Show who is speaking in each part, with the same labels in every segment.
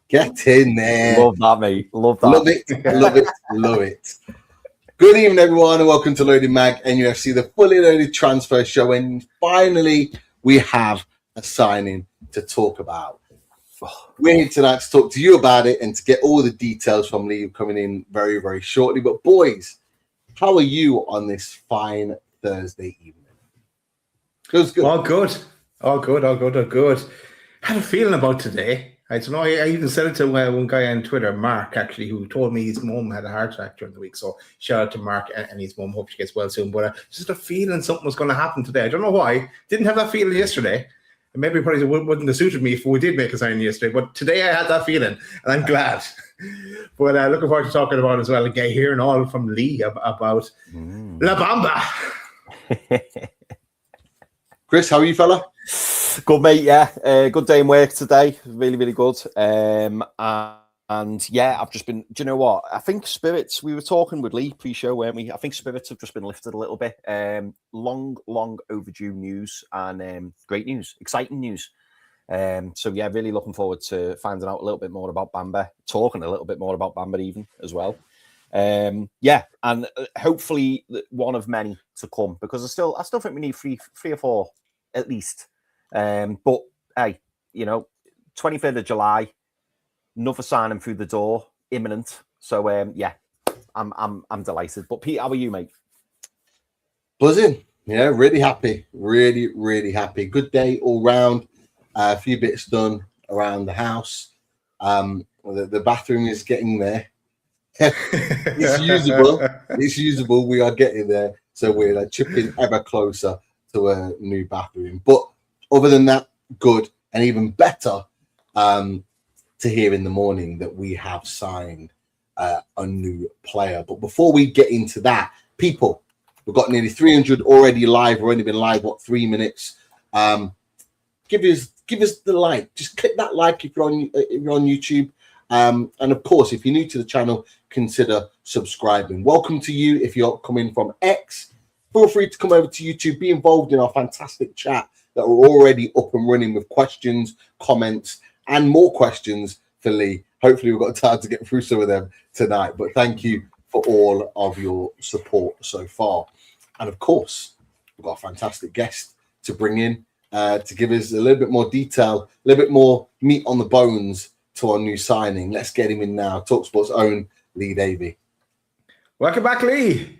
Speaker 1: Get in there.
Speaker 2: Love that, mate. Love that.
Speaker 1: Love it. Love it. Love it. Good evening, everyone, and welcome to Loaded Mag NUFC, the fully loaded transfer show. And finally, we have a signing to talk about. We're here tonight to talk to you about it and to get all the details from Lee coming in very, very shortly. But boys, how are you on this fine Thursday evening? Feels good.
Speaker 3: All good. Had a feeling about today. I don't know. I even said it to one guy on Twitter, Mark, actually, who told me his mum had a heart attack during the week. So shout out to Mark and his mum. Hope she gets well soon. But just a feeling something was going to happen today. I don't know why. Didn't have that feeling yesterday. And maybe probably wouldn't have suited me if we did make a signing yesterday. But today I had that feeling, and I'm glad. But looking forward to talking about it as well and hearing all from Lee about La Bamba.
Speaker 1: Chris, how are you, fella?
Speaker 2: Good, mate. Yeah, good day in work today. Really, really good. And yeah, I've just been. Do you know what? I think spirits. We were talking with Lee pre-show, weren't we? I think spirits have just been lifted a little bit. Long overdue news and great news, exciting news. So yeah, really looking forward to finding out a little bit more about Bamba, talking a little bit more about Bamba even as well. Yeah, and hopefully one of many to come, because I still think we need three or four at least. But hey, 23rd of July, another signing through the door, imminent. So yeah, I'm delighted. But Pete, how are you, mate?
Speaker 1: Buzzing. Yeah, really happy. Really, really happy. Good day all round. A few bits done around the house. The bathroom is getting there. It's usable. It's usable. We are getting there. So we're chipping ever closer to a new bathroom. But other than that, good. And even better to hear in the morning that we have signed a new player. But before we get into that, people, we've got nearly 300 already live. We've already been live, 3 minutes? Give us the like. Just click that like if you're on YouTube. And of course, if you're new to the channel, consider subscribing. Welcome to you if you're coming from X. Feel free to come over to YouTube, be involved in our fantastic chat that are already up and running with questions, comments, and more questions for Lee. Hopefully we've got time to get through some of them tonight. But thank you for all of your support so far. And of course, we've got a fantastic guest to bring in to give us a little bit more detail, a little bit more meat on the bones to our new signing. Let's get him in now. TalkSport's own Lee Davey.
Speaker 3: Welcome back, Lee.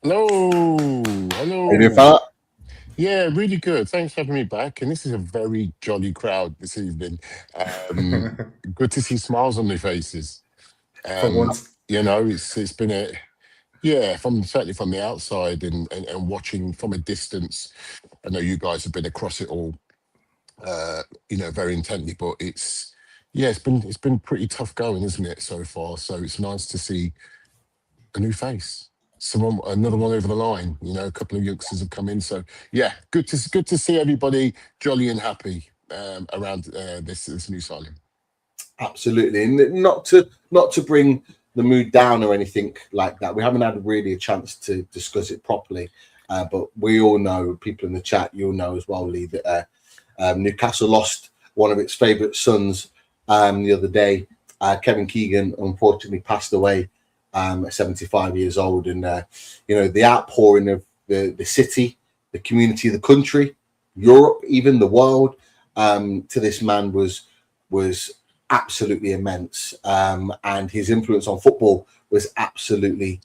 Speaker 4: Hello.
Speaker 1: How you doing, fella?
Speaker 4: Yeah, really good. Thanks for having me back. And this is a very jolly crowd this evening. Good to see smiles on their faces.
Speaker 3: For once.
Speaker 4: It's been certainly from the outside and watching from a distance. I know you guys have been across it all, very intently, but it's been pretty tough going, isn't it, so far? So it's nice to see a new face. Another one over the line. A couple of youngsters have come in. So yeah, good to see everybody jolly and happy around this new signing.
Speaker 1: Absolutely, and not to bring the mood down or anything like that. We haven't had really a chance to discuss it properly, but we all know, people in the chat, you'll know as well, Lee, that Newcastle lost one of its favourite sons the other day. Kevin Keegan unfortunately passed away at 75 years old, and the outpouring of the city, the community, the country, Europe, even the world, to this man was absolutely immense, and his influence on football was absolutely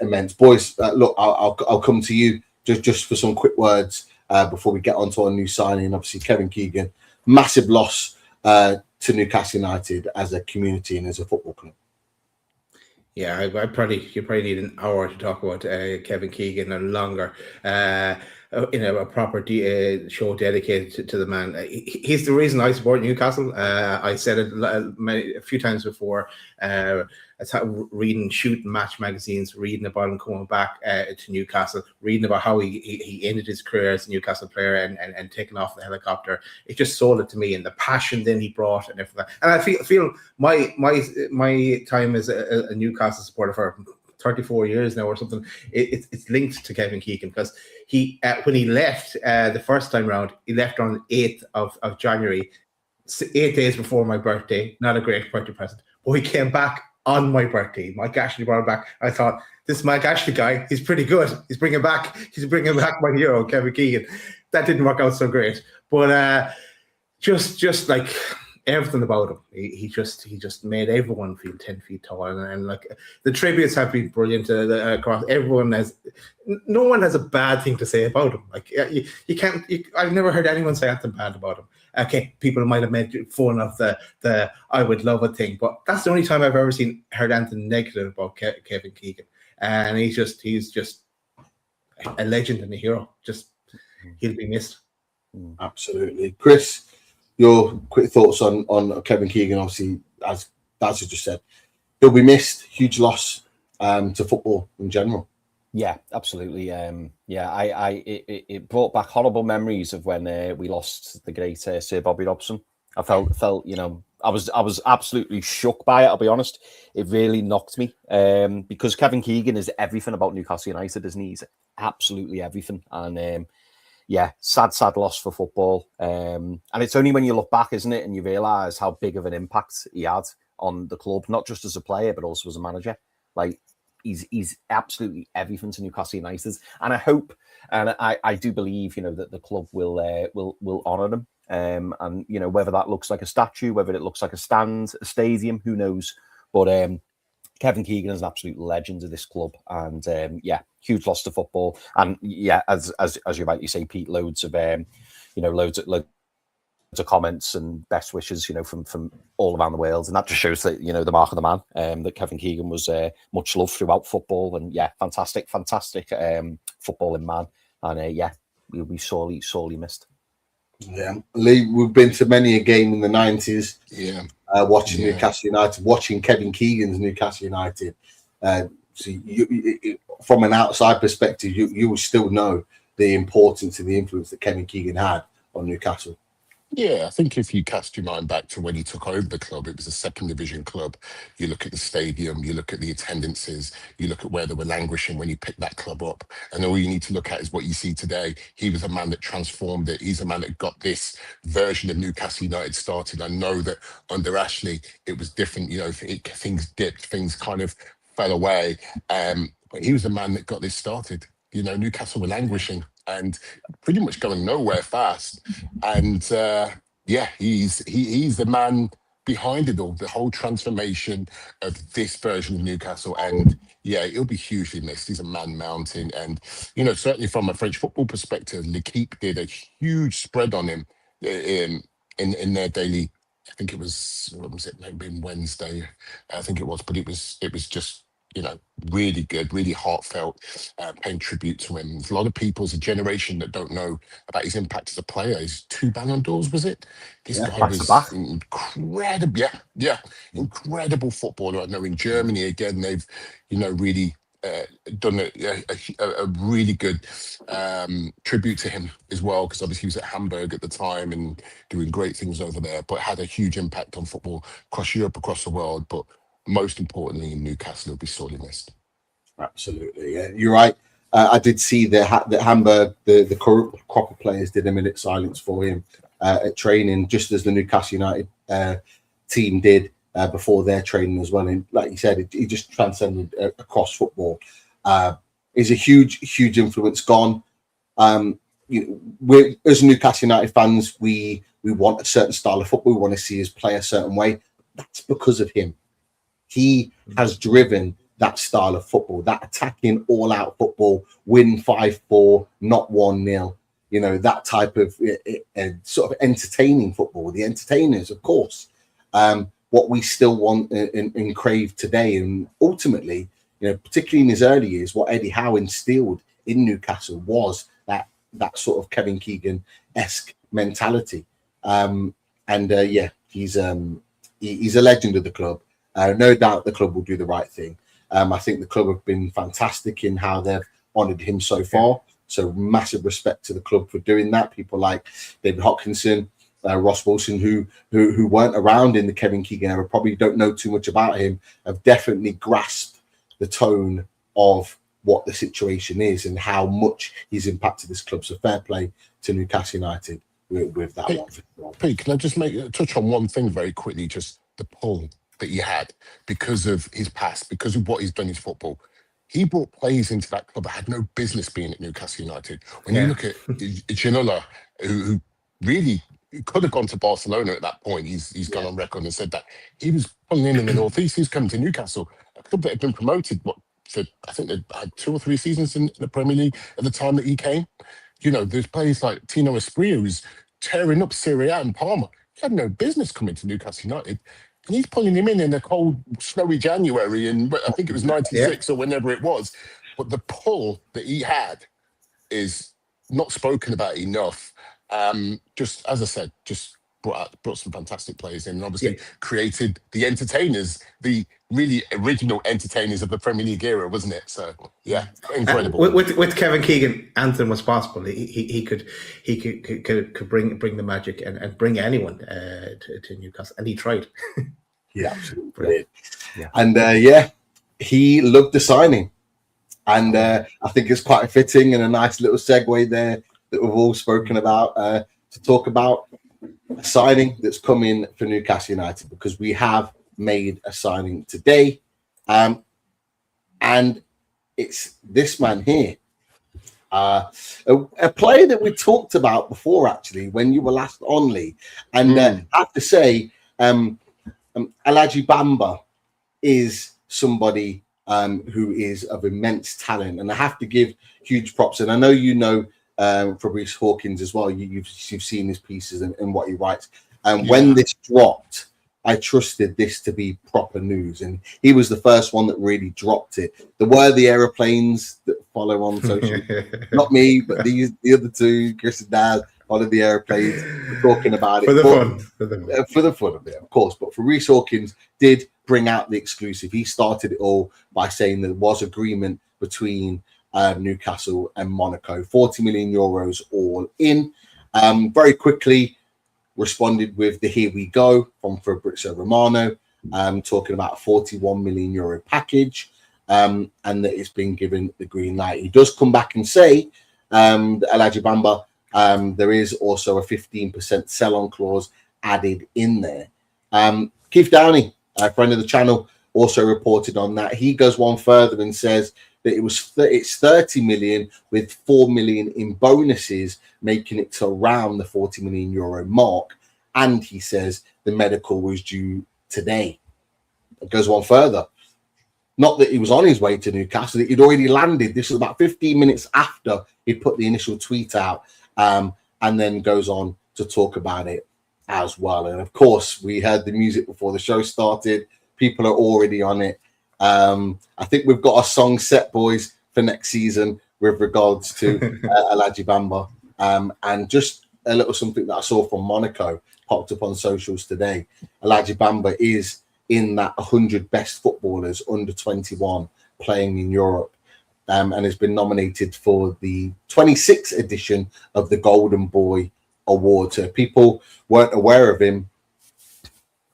Speaker 1: immense. Boys, look, I'll come to you just for some quick words before we get on to our new signing. Obviously, Kevin Keegan, massive loss to Newcastle United as a community and as a football club.
Speaker 3: Yeah, you probably need an hour to talk about Kevin Keegan and longer. A proper show dedicated to the man. He's the reason I support Newcastle. I said it a few times before. Reading Shoot and Match magazines, reading about him coming back to Newcastle, reading about how he ended his career as a Newcastle player and taking off the helicopter. It just sold it to me, and the passion then he brought and everything. And I feel my time as a Newcastle supporter for 34 years now or something, it's linked to Kevin Keegan, because he when he left the first time round, he left on the 8th of January. 8 days before my birthday. Not a great birthday present. But he came back on my birthday. Mike Ashley brought him back. I thought, this Mike Ashley guy, he's pretty good. He's bringing back my hero, Kevin Keegan. That didn't work out so great. But just like everything about him, he just made everyone feel 10 feet tall. And like the tributes have been brilliant across. No one has a bad thing to say about him. Like you can't. I've never heard anyone say anything bad about him. Okay, people might have made fun of the I would love a thing, but that's the only time I've ever heard anything negative about Kevin Keegan. And he's just a legend and a hero. Just he'll be missed.
Speaker 1: Absolutely, Chris. Your quick thoughts on Kevin Keegan? Obviously, as you just said, he'll be missed. Huge loss to football in general.
Speaker 2: Yeah, absolutely. It brought back horrible memories of when we lost the great Sir Bobby Robson. I felt I was absolutely shook by it. I'll be honest. It really knocked me because Kevin Keegan is everything about Newcastle United, isn't he? He's absolutely everything. And sad loss for football. And it's only when you look back, isn't it, and you realise how big of an impact he had on the club, not just as a player, but also as a manager. Like, he's absolutely everything to Newcastle United. And I hope, and I do believe, that the club will honour him. And, whether that looks like a statue, whether it looks like a stand, a stadium, who knows? But Kevin Keegan is an absolute legend of this club. And, huge loss to football. And, as you rightly say, Pete, loads of comments and best wishes, from all around the world. And that just shows that, the mark of the man, that Kevin Keegan was much loved throughout football. And, fantastic footballing man. And, we'll be sorely missed.
Speaker 1: Yeah, Lee, we've been to many a game in the 90s.
Speaker 4: Yeah.
Speaker 1: Watching Newcastle United, watching Kevin Keegan's Newcastle United. So you, from an outside perspective, you will still know the importance and the influence that Kevin Keegan had on Newcastle.
Speaker 4: Yeah, I think if you cast your mind back to when he took over the club, it was a second division club. You look at the stadium, you look at the attendances, you look at where they were languishing when he picked that club up. And all you need to look at is what you see today. He was a man that transformed it. He's a man that got this version of Newcastle United started. I know that under Ashley, it was different. Things dipped, things kind of fell away. But he was the man that got this started. Newcastle were languishing and pretty much going nowhere fast. And he's the man behind it all, the whole transformation of this version of Newcastle. And he'll be hugely missed. He's a man mountain. And, certainly from a French football perspective, L'Équipe did a huge spread on him in their daily, I think it was, what was it, maybe Wednesday, I think it was, but it was just, really good, really heartfelt, paying tribute to him. There's a lot of people, as a generation, that don't know about his impact as a player. His 2 Ballon d'Ors, was it? This guy was incredible. Yeah, incredible footballer. I know in Germany, again, they've, really done a really good tribute to him as well, because obviously he was at Hamburg at the time and doing great things over there, but had a huge impact on football across Europe, across the world. But most importantly, in Newcastle, will be sorely missed.
Speaker 1: Absolutely, yeah, you're right. I did see that Hamburg, the crop of players did a minute silence for him at training, just as the Newcastle United team did before their training as well. And like you said, he just transcended across football. Is a huge influence gone. We're, as Newcastle United fans, we want a certain style of football. We want to see us play a certain way. That's because of him. He has driven that style of football, that attacking, all-out football, win 5-4, not 1-0. That type of sort of entertaining football. The entertainers, of course, what we still want and crave today. And ultimately, particularly in his early years, what Eddie Howe instilled in Newcastle was that sort of Kevin Keegan-esque mentality. He's a legend of the club. No doubt the club will do the right thing. I think the club have been fantastic in how they've honoured him so far. So massive respect to the club for doing that. People like David Hopkinson, Ross Wilson, who weren't around in the Kevin Keegan era, probably don't know too much about him, have definitely grasped the tone of what the situation is and how much he's impacted this club. So fair play to Newcastle United. with that
Speaker 4: Hey,
Speaker 1: one.
Speaker 4: Pete, can I just touch on one thing very quickly? Just the pull that he had because of his past, because of what he's done in football. He brought players into that club that had no business being at Newcastle United. When you look at Ginola, who really could have gone to Barcelona at that point, he's gone on record and said that he was pulling in the northeast. He's coming to Newcastle, a club that had been promoted. I think they had 2 or 3 seasons in the Premier League at the time that he came. You know, there's players like Tino Espria who's tearing up Serie A and Parma. He had no business coming to Newcastle United. And he's pulling him in a cold, snowy January, and I think it was 96 or whenever it was. But the pull that he had is not spoken about enough. Just as I said, just brought some fantastic players in, and obviously created the entertainers, the really original entertainers of the Premier League era, wasn't it? So yeah, incredible.
Speaker 3: With Kevin Keegan, anything was possible. He could bring the magic and bring anyone to Newcastle, and he tried.
Speaker 1: Yeah, absolutely. Yeah. And he loved the signing, and I think it's quite fitting and a nice little segue there that we've all spoken about to talk about a signing that's coming for Newcastle United, because we have made a signing today, and it's this man here, a player that we talked about before, actually, when you were last on, Lee. And I have to say, Alhaji Bamba is somebody who is of immense talent, and I have to give huge props. And I know you know Fabrice Hawkins as well. You've seen his pieces and what he writes. And when this dropped, I trusted this to be proper news, and he was the first one that really dropped it. There were the aeroplanes that follow on social, not me, but the other two, Chris and Dad, followed the aeroplanes, talking about it
Speaker 3: for the fun
Speaker 1: of it, of course. But Fabrice Hawkins did bring out the exclusive. He started it all by saying there was agreement between Newcastle and Monaco, 40 million euros all in. Very quickly responded with the here we go from Fabrizio Romano, talking about a 41 million euro package, and that it's been given the green light. He does come back and say that Alhaji Bamba, there is also a 15% sell-on clause added in there. Keith Downey, a friend of the channel, also reported on that. He goes one further and says that it's 30 million with 4 million in bonuses, making it to around the 40 million euro mark. And he says the medical was due today. It goes one further. Not that he was on his way to Newcastle, he'd already landed. This was about 15 minutes after he put the initial tweet out, and then goes on to talk about it as well. And of course, we heard the music before the show started. People are already on it. I think we've got a song set, boys, for next season with regards to Alhaji Bamba. And just a little something that I saw from Monaco popped up on socials today. Alhaji Bamba is in that 100 best footballers under 21 playing in Europe, and has been nominated for the 26th edition of the Golden Boy Award. So if people weren't aware of him,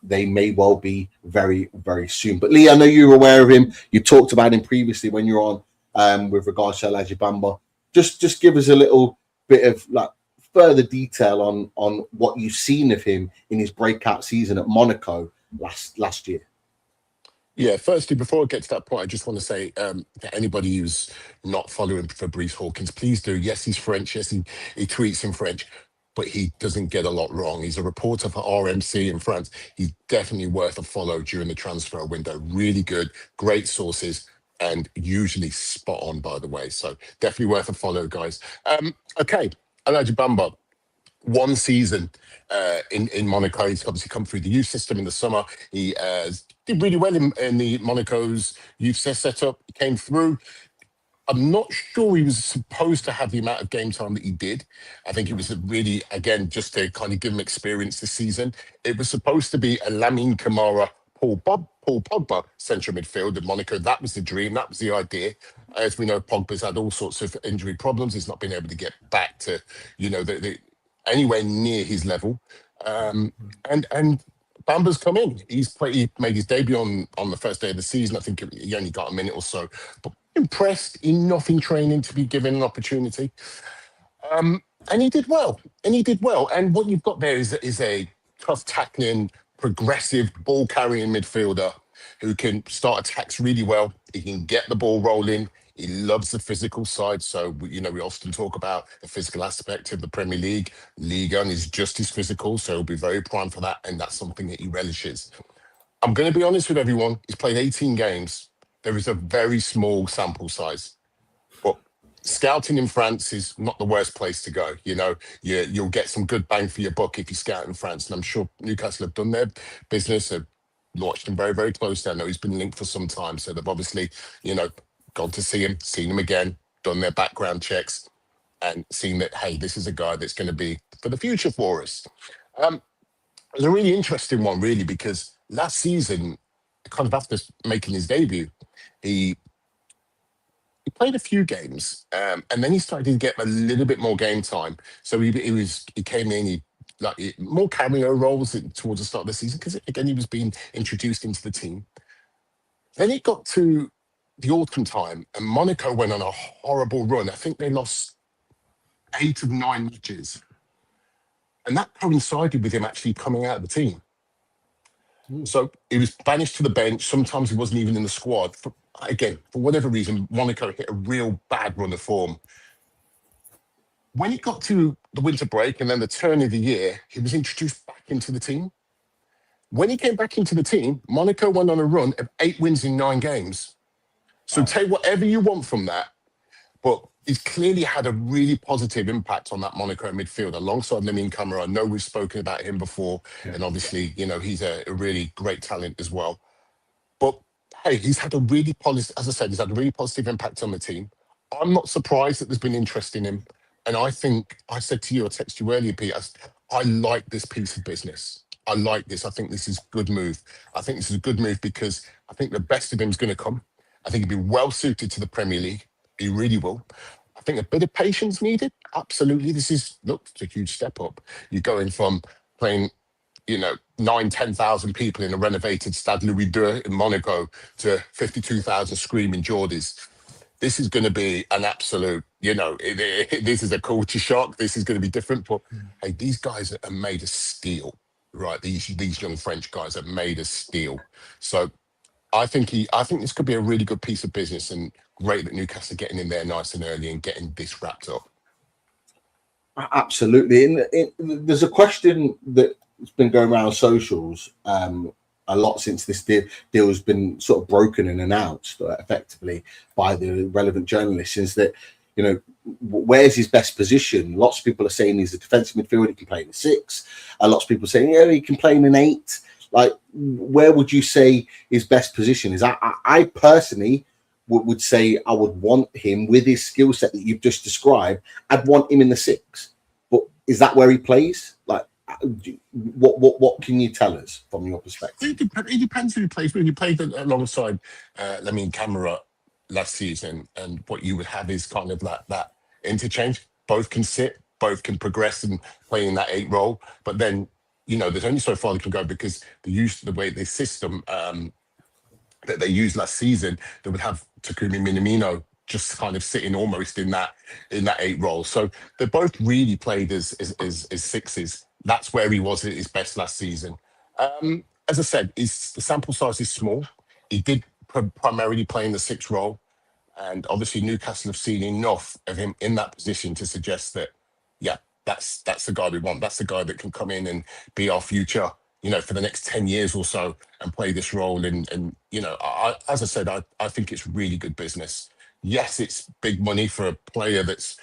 Speaker 1: they may well be very, very soon. But Lee, I know you were aware of him. You talked about him previously when you were on with regards to Alhaji Bamba. Just give us a little bit of like further detail on what you've seen of him in his breakout season at Monaco last year.
Speaker 4: Yeah, firstly, before I get to that point, I just want to say to anybody who's not following Fabrice Hawkins, please do. Yes, he's French. Yes, he tweets in French, but he doesn't get a lot wrong. He's a reporter for RMC in France. He's definitely worth a follow during the transfer window. Really good, great sources, and usually spot on, by the way. So definitely worth a follow, guys. Okay, Alhaji Bamba. One season in Monaco. He's obviously come through the youth system in the summer. He did really well in the Monaco's youth setup. He came through. I'm not sure he was supposed to have the amount of game time that he did. I think it was really, again, just to kind of give him experience this season. It was supposed to be a Lamine Camara, Paul Pogba central midfield at Monaco. That was the dream. That was the idea. As we know, Pogba's had all sorts of injury problems. He's not been able to get back to, anywhere near his level. And Bamba's come in. He made his debut on the first day of the season. I think he only got a minute or so, but impressed enough in training to be given an opportunity. And he did well. And what you've got there is a tough tackling, progressive ball carrying midfielder who can start attacks really well. He can get the ball rolling. He loves the physical side. So, we often talk about the physical aspect of the Premier League. Ligue 1 is just as physical. So he'll be very primed for that. And that's something that he relishes. I'm going to be honest with everyone. He's played 18 games. There is a very small sample size. But scouting in France is not the worst place to go. You'll get some good bang for your buck if you scout in France. And I'm sure Newcastle have done their business, have watched him very, very closely. I know he's been linked for some time. So they've obviously, gone to see him, seen him again, done their background checks and seen that, hey, this is a guy that's going to be for the future for us. It was a really interesting one, really, because last season, kind of after making his debut, he played a few games, and then he started to get a little bit more game time. So he came in, more cameo roles towards the start of the season because again he was being introduced into the team. Then it got to the autumn time, and Monaco went on a horrible run. I think they lost 8 of 9 matches, and that coincided with him actually coming out of the team. So he was banished to the bench. Sometimes he wasn't even in the squad. For whatever reason, Monaco hit a real bad run of form. When it got to the winter break and then the turn of the year, he was introduced back into the team. When he came back into the team, Monaco went on a run of 8 wins in 9 games. So take whatever you want from that, but he's clearly had a really positive impact on that Monaco midfield alongside Lamine Camara. I know we've spoken about him before, and obviously, he's a really great talent as well. But hey, he's had a really positive, as I said, he's had a really positive impact on the team. I'm not surprised that there's been interest in him. And I think I said to you, I texted you earlier, Pete, I like this piece of business. I like this. I think this is a good move. I think this is a good move because I think the best of him is going to come. I think he'd be well suited to the Premier League. He really will. I think a bit of patience needed. Absolutely. It's a huge step up. You're going from playing 9,000-10,000 people in a renovated Stade Louis II in Monaco to 52,000 screaming Geordies. This is going to be an absolute, this is a culture shock. This is going to be different. But hey, these guys are made of steel, right? These young French guys are made of steel. So I think this could be a really good piece of business, and great that Newcastle are getting in there nice and early and getting this wrapped up.
Speaker 1: Absolutely. And there's a question that's been going around socials a lot since this deal has been sort of broken and announced effectively by the relevant journalists, is that, where's his best position? Lots of people are saying he's a defensive midfielder, he can play in a 6. Lots of people are saying, he can play in an 8. Like, where would you say his best position is? I personally would say I would want him with his skill set that you've just described. I'd want him in the 6. But is that where he plays? Like, what can you tell us from your perspective?
Speaker 4: It depends who he plays. When you played alongside Lamine Camara last season, and what you would have is kind of that interchange. Both can sit, both can progress and play in that 8 role. But then, there's only so far they can go because the way the system that they used last season, they would have Takumi Minamino just kind of sitting almost in that 8 role. So they both really played as 6s. That's where he was at his best last season. As I said, the sample size is small. He did primarily play in the 6 role. And obviously Newcastle have seen enough of him in that position to suggest that, yeah, that's the guy we want. That's the guy that can come in and be our future, for the next 10 years or so and play this role. And as I said, I think it's really good business. Yes, it's big money for a player that's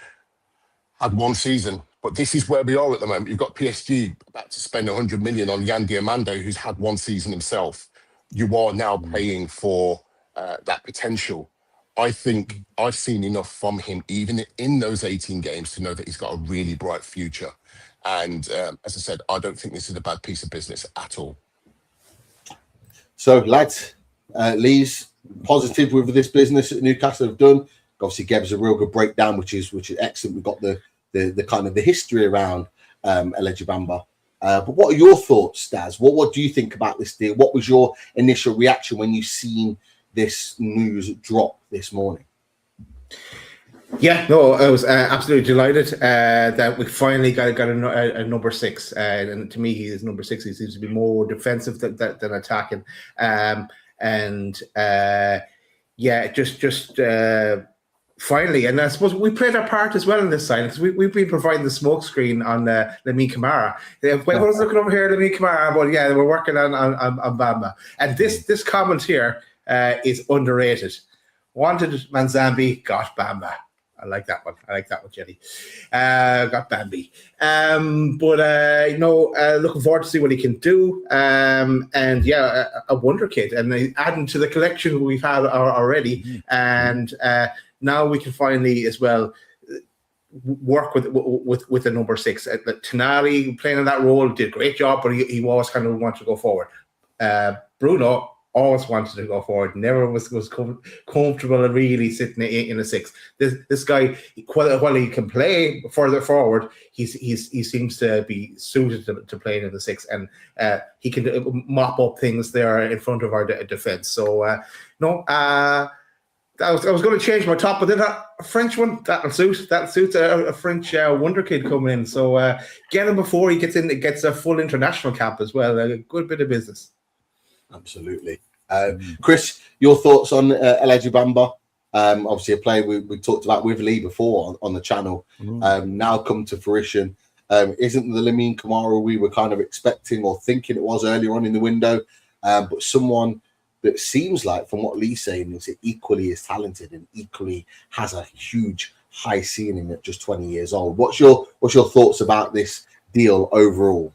Speaker 4: had 1 season, but this is where we are at the moment. You've got PSG about to spend 100 million on Yan Diomande, who's had 1 season himself. You are now paying for that potential. I think I've seen enough from him, even in those 18 games, to know that he's got a really bright future. And as I said, I don't think this is a bad piece of business at all.
Speaker 1: So, lads, Lee's positive with this business that Newcastle have done. Obviously, gave us a real good breakdown, which is excellent. We've got the kind of the history around Eledji Bamba. But what are your thoughts, Stas? What do you think about this deal? What was your initial reaction when you seen this news drop this morning?
Speaker 3: Yeah, no, I was absolutely delighted that we finally got a number 6. And to me, he is number 6. He seems to be more defensive than attacking. And just finally, and I suppose we played our part as well in this signing because we've been providing the smoke screen on Lamine Kamara. Wait, I was looking over here, Lamine Kamara, but yeah, we're working on Bamba. And this comment here is underrated. Wanted Manzambi, got Bamba. I like that one, Jenny. Got Bambi. Looking forward to see what he can do. And yeah, a wonder kid, and adding to the collection we've had already. Mm-hmm. And now we can finally as well work with the number 6. Tonali playing in that role did a great job, but he always kind of wanted to go forward. Bruno always wanted to go forward, never was comfortable and really sitting in a 6. This guy, while he can play further forward, he seems to be suited to playing in the 6, and he can mop up things there in front of our defense. So I was going to change my top, but then a French one that suits a French wonder kid coming in. So get him before he gets a full international cap as well. A good bit of business.
Speaker 1: Absolutely. Chris, your thoughts on Elijah Bamba? Obviously, a player we talked about with Lee before on the channel. Now come to fruition. Isn't the Lamine Kamara we were kind of expecting or thinking it was earlier on in the window? But someone that seems like, from what Lee's saying, is equally as talented and equally has a huge high ceiling at just 20 years old. What's your thoughts about this deal overall?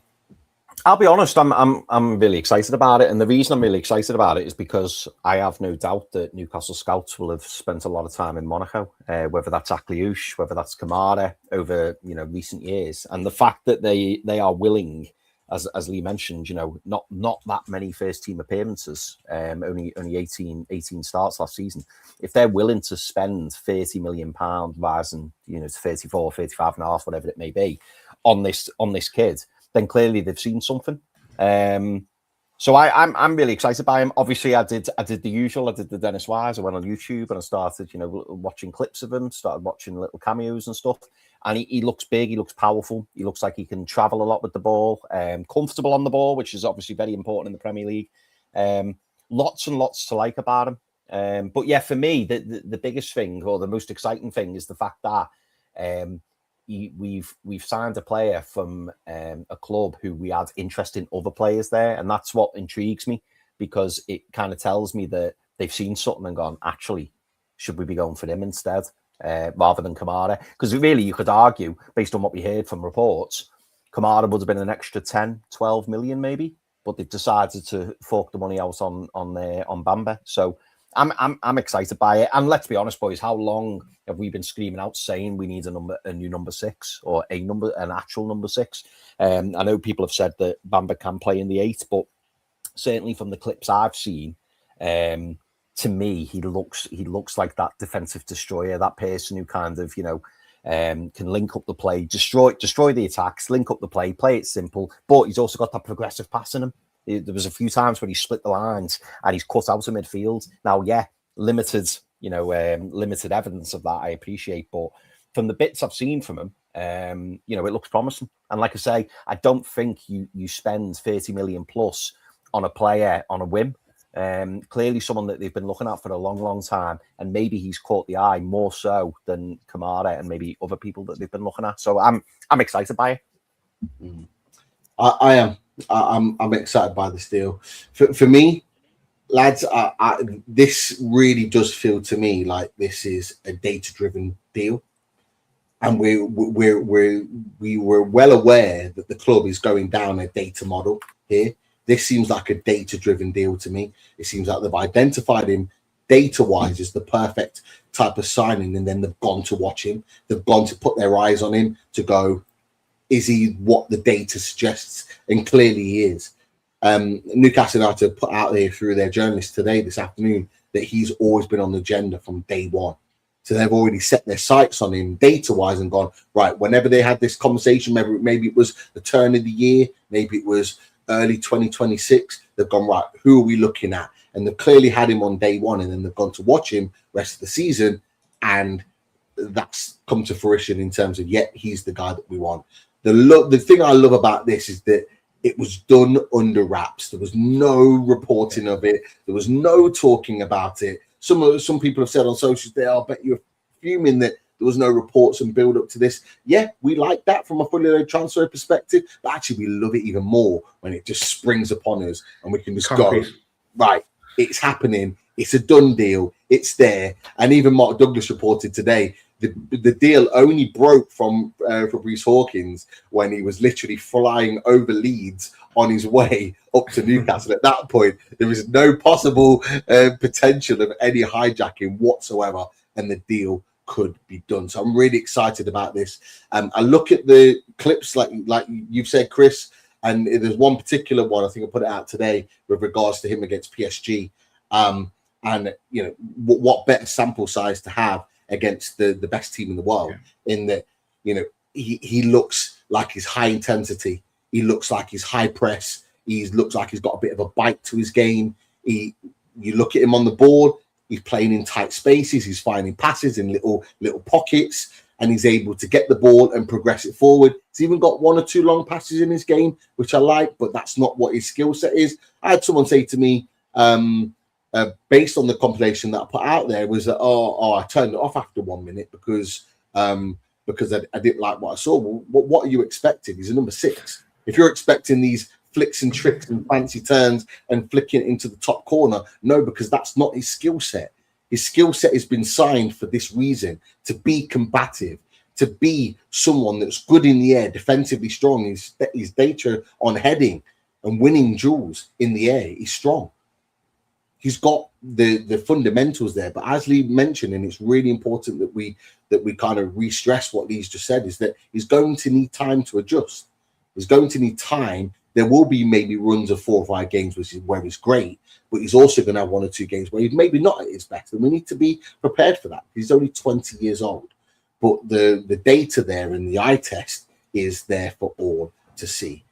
Speaker 2: I'll be honest, I'm really excited about it. And the reason I'm really excited about it is because I have no doubt that Newcastle scouts will have spent a lot of time in Monaco, whether that's Akliouche, whether that's Kamara, over recent years. And the fact that they are willing, as Lee mentioned, not that many first team appearances, only 18 starts last season. If they're willing to spend £30 million, rising to 34, 35 and a half, whatever it may be, on this kid, then clearly they've seen something. So I'm really excited by him. Obviously, I did the usual. I did the Dennis Wise. I went on YouTube and I started, watching clips of him, started watching little cameos and stuff. And he looks big. He looks powerful. He looks like he can travel a lot with the ball, comfortable on the ball, which is obviously very important in the Premier League. Lots and lots to like about him. But yeah, for me, the biggest thing or the most exciting thing is the fact that we've signed a player from a club who we had interest in other players there, and that's what intrigues me, because it kind of tells me that they've seen something and gone, actually, should we be going for him instead rather than Kamara? Because really, you could argue, based on what we heard from reports, Kamara would have been an extra 10, 12 million maybe, but they've decided to fork the money out on Bamba. So I'm excited by it. And let's be honest, boys, how long have we been screaming out saying we need a new number 6 or an actual number 6? I know people have said that Bamba can play in the 8, but certainly from the clips I've seen, to me, he looks like that defensive destroyer, that person who kind of, can link up the play, destroy the attacks, link up the play it simple, but he's also got that progressive pass in him. There was a few times when he split the lines and he's cut out of midfield. Now, yeah, limited evidence of that, I appreciate. But from the bits I've seen from him, it looks promising. And like I say, I don't think you spend 30 million plus on a player on a whim. Clearly someone that they've been looking at for a long, long time. And maybe he's caught the eye more so than Kamara and maybe other people that they've been looking at. So I'm excited by it.
Speaker 1: I am. I'm excited by this deal. For me, lads, this really does feel to me like this is a data-driven deal, and we were well aware that the club is going down a data model here. This seems like a data-driven deal to me. It seems like they've identified him data-wise as the perfect type of signing, and then they've gone to watch him. They've gone to put their eyes on him to go, is he what the data suggests? And clearly he is. Newcastle United put out there through their journalists this afternoon, that he's always been on the agenda from day one. So they've already set their sights on him data-wise and gone, right, whenever they had this conversation, maybe it was the turn of the year, maybe it was early 2026, they've gone, right, who are we looking at? And they've clearly had him on day one, and then they've gone to watch him rest of the season, and that's come to fruition in terms of, he's the guy that we want. The thing I love about this is that it was done under wraps. There was no reporting of it. There was no talking about it. Some people have said on socials there, I'll bet you're fuming that there was no reports and build up to this. Yeah, we like that from a fully loaded transfer perspective, but actually we love it even more when it just springs upon us and we can just go, right, it's happening. It's a done deal. It's there. And even Mark Douglas reported today, the deal only broke from Fabrice Hawkins when he was literally flying over Leeds on his way up to Newcastle. At that point, there was no possible potential of any hijacking whatsoever, and the deal could be done. So I'm really excited about this. I look at the clips like you've said, Chris, and there's one particular one, I think I put it out today with regards to him against PSG. And what better sample size to have against the best team in the world, in that, he looks like he's high intensity. He looks like he's high press. He looks like he's got a bit of a bite to his game. You look at him on the board, he's playing in tight spaces. He's finding passes in little pockets, and he's able to get the ball and progress it forward. He's even got 1 or 2 long passes in his game, which I like, but that's not what his skill set is. I had someone say to me, based on the compilation that I put out there, was that I turned it off after 1 minute because I didn't like what I saw. Well, what are you expecting? He's a number 6. If you're expecting these flicks and tricks and fancy turns and flicking into the top corner, no, because that's not his skill set. His skill set has been signed for this reason, to be combative, to be someone that's good in the air, defensively strong. His data on heading and winning duels in the air is strong. He's got the fundamentals there, but as Lee mentioned, and it's really important that we kind of re-stress what Lee's just said, is that he's going to need time to adjust. He's going to need time. There will be maybe runs of 4 or 5 games where he's great, but he's also going to have 1 or 2 games where he's maybe not at his best, and we need to be prepared for that. He's only 20 years old, but the data there and the eye test is there for all to see.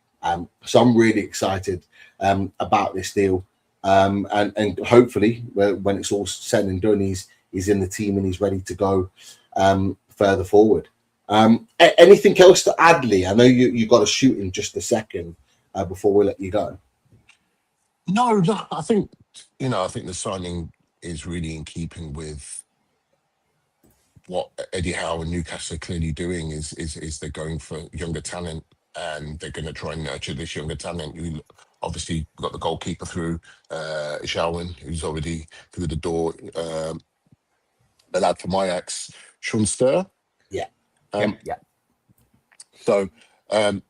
Speaker 1: So I'm really excited about this deal. And hopefully when it's all said and done, he's in the team and he's ready to go further forward. Anything else to add, Lee? I know you got to shoot in just a second before we let you go.
Speaker 4: No, I think the signing is really in keeping with what Eddie Howe and Newcastle are clearly doing. Is they're going for younger talent, and they're going to try and nurture this younger talent. You obviously got the goalkeeper through, Shalwin, who's already through the door. The lad from Ajax, Sean Stur.
Speaker 1: Yeah.
Speaker 4: So, and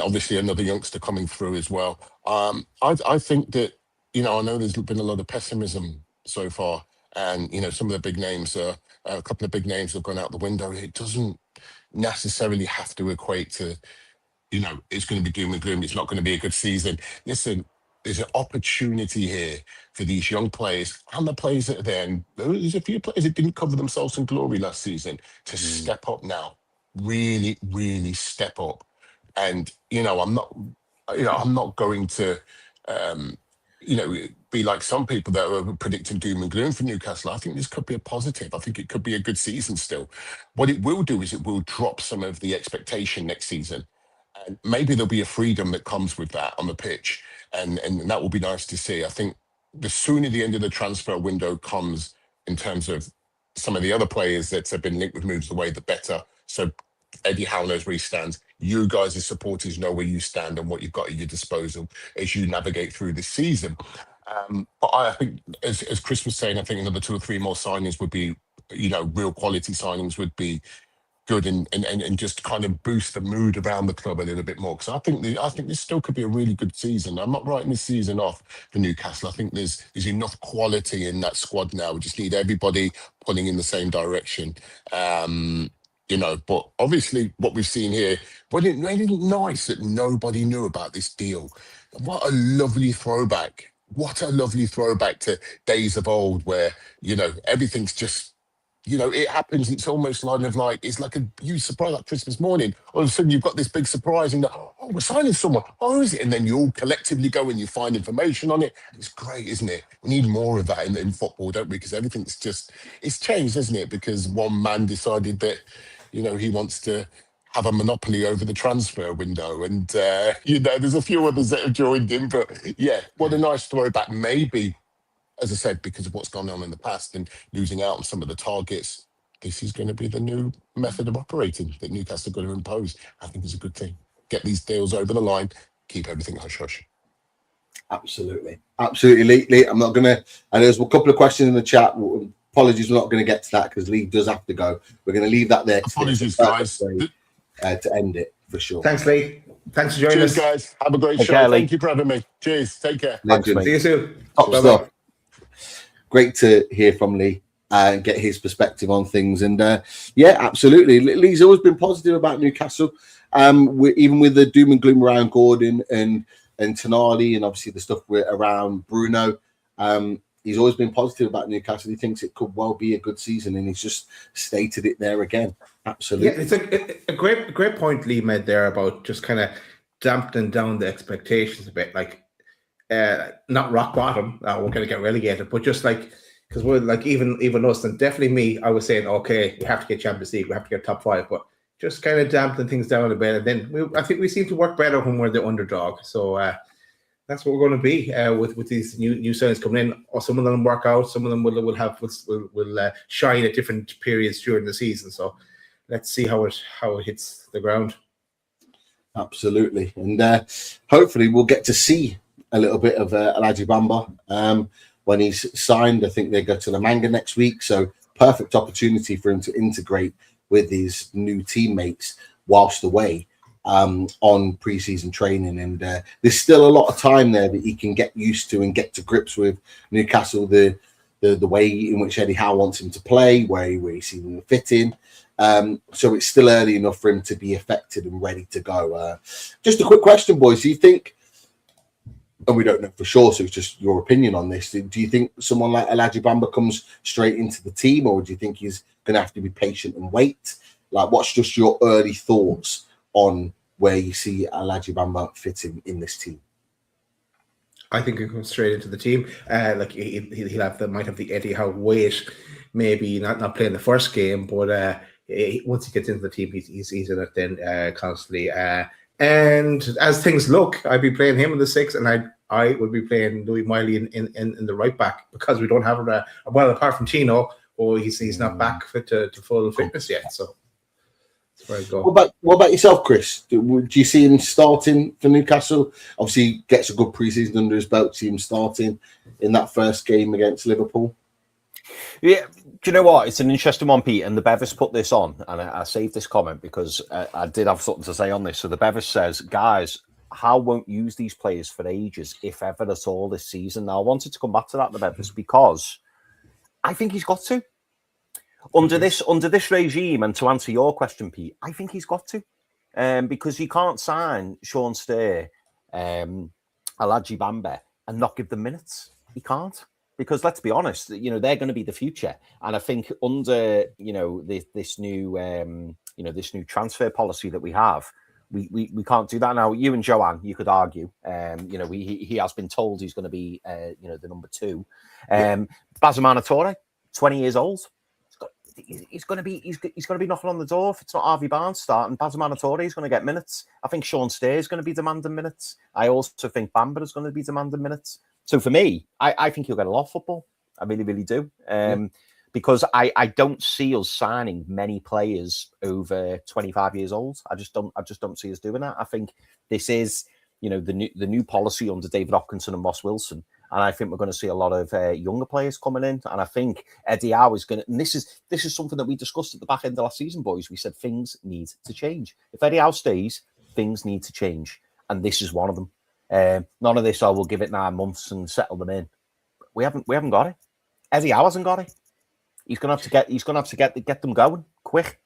Speaker 4: obviously another youngster coming through as well. I think that, I know there's been a lot of pessimism so far, and, some of the big names, a couple of big names have gone out the window. It doesn't necessarily have to equate to, it's going to be doom and gloom. It's not going to be a good season. Listen, there's an opportunity here for these young players and the players that are there. And there's a few players that didn't cover themselves in glory last season to step up now. Really, really step up. And, I'm not going to, be like some people that are predicting doom and gloom for Newcastle. I think this could be a positive. I think it could be a good season still. What it will do is it will drop some of the expectation next season. And maybe there'll be a freedom that comes with that on the pitch. And that will be nice to see. I think the sooner the end of the transfer window comes in terms of some of the other players that have been linked with moves away, the better. So Eddie Howe knows where he stands. You guys as supporters know where you stand and what you've got at your disposal as you navigate through this season. But I think, as Chris was saying, I think another 2 or 3 more signings would be, real quality signings would be good and just kind of boost the mood around the club a little bit more. Because I think this still could be a really good season. I'm not writing this season off for Newcastle. I think there's enough quality in that squad now. We just need everybody pulling in the same direction. But obviously what we've seen here, wasn't it nice that nobody knew about this deal? What a lovely throwback. What a lovely throwback to days of old where, everything's just you know, it happens. It's almost like it's like a huge surprise, like Christmas morning. All of a sudden, you've got this big surprise, and oh, we're signing someone. Oh, who is it? And then you all collectively go and you find information on it. It's great, isn't it? We need more of that in football, don't we? Because everything's it's changed, isn't it? Because one man decided that, you know, he wants to have a monopoly over the transfer window, and you know, there's a few others that have joined him. But yeah, what a nice throwback, maybe. As I said, because of what's gone on in the past and losing out on some of the targets, this is going to be the new method of operating that Newcastle are going to impose. I think it's a good thing. Get these deals over the line, keep everything hush-hush.
Speaker 1: Absolutely. Lee, I'm not going to, and there's a couple of questions in the chat. Apologies, we're not going to get to that because Lee does have to go. We're going to leave that there.
Speaker 4: Apologies, guys.
Speaker 1: To end it, for sure.
Speaker 3: Thanks, Lee. Thanks for joining us.
Speaker 4: Guys. Have a great show.
Speaker 2: Care,
Speaker 4: Thank you for having me. Cheers. Take care.
Speaker 1: Legend.
Speaker 3: See you soon.
Speaker 1: Top stuff. Great to hear from Lee and get his perspective on things. And yeah, absolutely. Lee's always been positive about Newcastle. Even with the doom and gloom around Gordon and Tonali, and obviously the stuff around Bruno. He's always been positive about Newcastle. He thinks it could well be a good season, and he's just stated it there again. Absolutely.
Speaker 3: Yeah, it's a great point Lee made there about just kind of dampening down the expectations a bit. Like, not rock bottom, we're going to get relegated, but just like, because we're like, even us, and definitely me, I was saying, okay, we have to get Champions League, we have to get top 5, but just kind of dampening things down a bit. And then I think we seem to work better when we're the underdog. So that's what we're going to be with these new signings coming in. Or some of them work out, some of them will shine at different periods during the season. So let's see how it hits the ground.
Speaker 1: Absolutely, and hopefully we'll get to see a little bit of Alhaji Bamba when he's signed. I think they go to the Manga next week, so perfect opportunity for him to integrate with his new teammates whilst away on pre-season training. And there's still a lot of time there that he can get used to and get to grips with Newcastle, the way in which Eddie Howe wants him to play, where he sees him fit in. So it's still early enough for him to be affected and ready to go. Just a quick question, boys. Do you think, and we don't know for sure, so it's just your opinion on this, do you think someone like Alhaji Bamba comes straight into the team, or do you think he's going to have to be patient and wait? Like, what's just your early thoughts on where you see Alhaji Bamba fitting in this team?
Speaker 3: I think he'll come straight into the team. Like he'll might have the Eddie Howe weight, maybe not playing the first game, but once he gets into the team, he's in it then constantly. And as things look, I'd be playing him in the 6, and I would be playing Louis Miley in the right back, because we don't have well, apart from Tino, he's not back to full fitness yet. So that's where I go.
Speaker 1: What about yourself, Chris? Do you see him starting for Newcastle? Obviously, he gets a good pre-season under his belt. See him starting in that first game against Liverpool.
Speaker 2: Yeah, do you know what? It's an interesting one, Pete. And the Bevis put this on, and I saved this comment because I did have something to say on this. So the Bevis says, guys, Howe won't use these players for ages, if ever at all, this season. Now, I wanted to come back to that, the Bevis, because I think he's got to. Under this regime, and to answer your question, Pete, I think he's got to. Because you can't sign Sean Steer, Alhaji Bamba, and not give them minutes. He can't. Because let's be honest, they're going to be the future, and I think under this new transfer policy that we have, we can't do that now. You and Joanne, you could argue, he has been told he's going to be the number 2. Bazamana Toure, 20 years old, he's going to be knocking on the door if it's not Harvey Barnes starting. Bazamana Toure is going to get minutes. I think Sean Steer is going to be demanding minutes. I also think Bamba is going to be demanding minutes. So for me, I think he'll get a lot of football. I really, really do. Because I don't see us signing many players over 25 years old. I just don't see us doing that. I think this is, the new policy under David Hopkinson and Ross Wilson. And I think we're going to see a lot of younger players coming in. And I think Eddie Howe is going to, and this is something that we discussed at the back end of last season, boys. We said things need to change. If Eddie Howe stays, things need to change. And this is one of them. None of this, we'll give it 9 months and settle them in. We haven't got it. Eddie Howe hasn't got it. He's gonna have to get them going quick.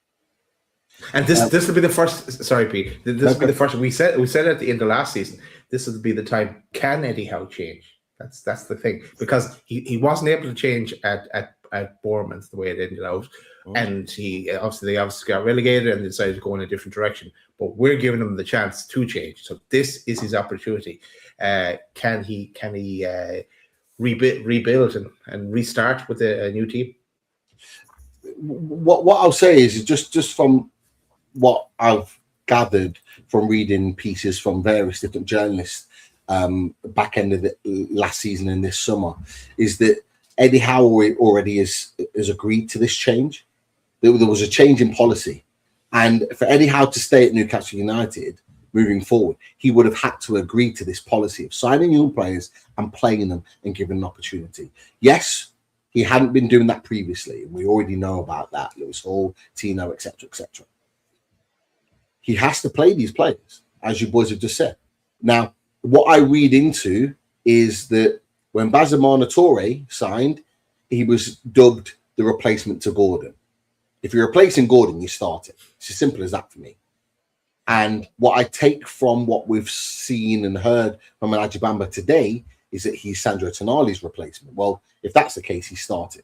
Speaker 3: And this will be the first. Sorry, Pete. This will be the first. We said at the end of last season, this will be the time. Can Eddie Howe change? That's the thing, because he wasn't able to change at Bournemouth the way it ended out. And they obviously got relegated and decided to go in a different direction. But we're giving him the chance to change. So this is his opportunity. Can he rebuild and restart with a new team?
Speaker 1: What I'll say is just from what I've gathered from reading pieces from various different journalists back end of the last season and this summer, is that Eddie Howe already has agreed to this change. There was a change in policy, and for Eddie Howe to stay at Newcastle United moving forward, he would have had to agree to this policy of signing young players and playing them and giving an opportunity. Yes, he hadn't been doing that previously, and we already know about that. Lewis Hall, Tino, etc., etc. He has to play these players, as you boys have just said. Now, what I read into is that when Bazamana Toure signed, he was dubbed the replacement to Gordon. If you're replacing Gordon, you start it. It's as simple as that for me. And what I take from what we've seen and heard from Alhaji Bamba today is that he's Sandro Tonali's replacement. Well, if that's the case, he started.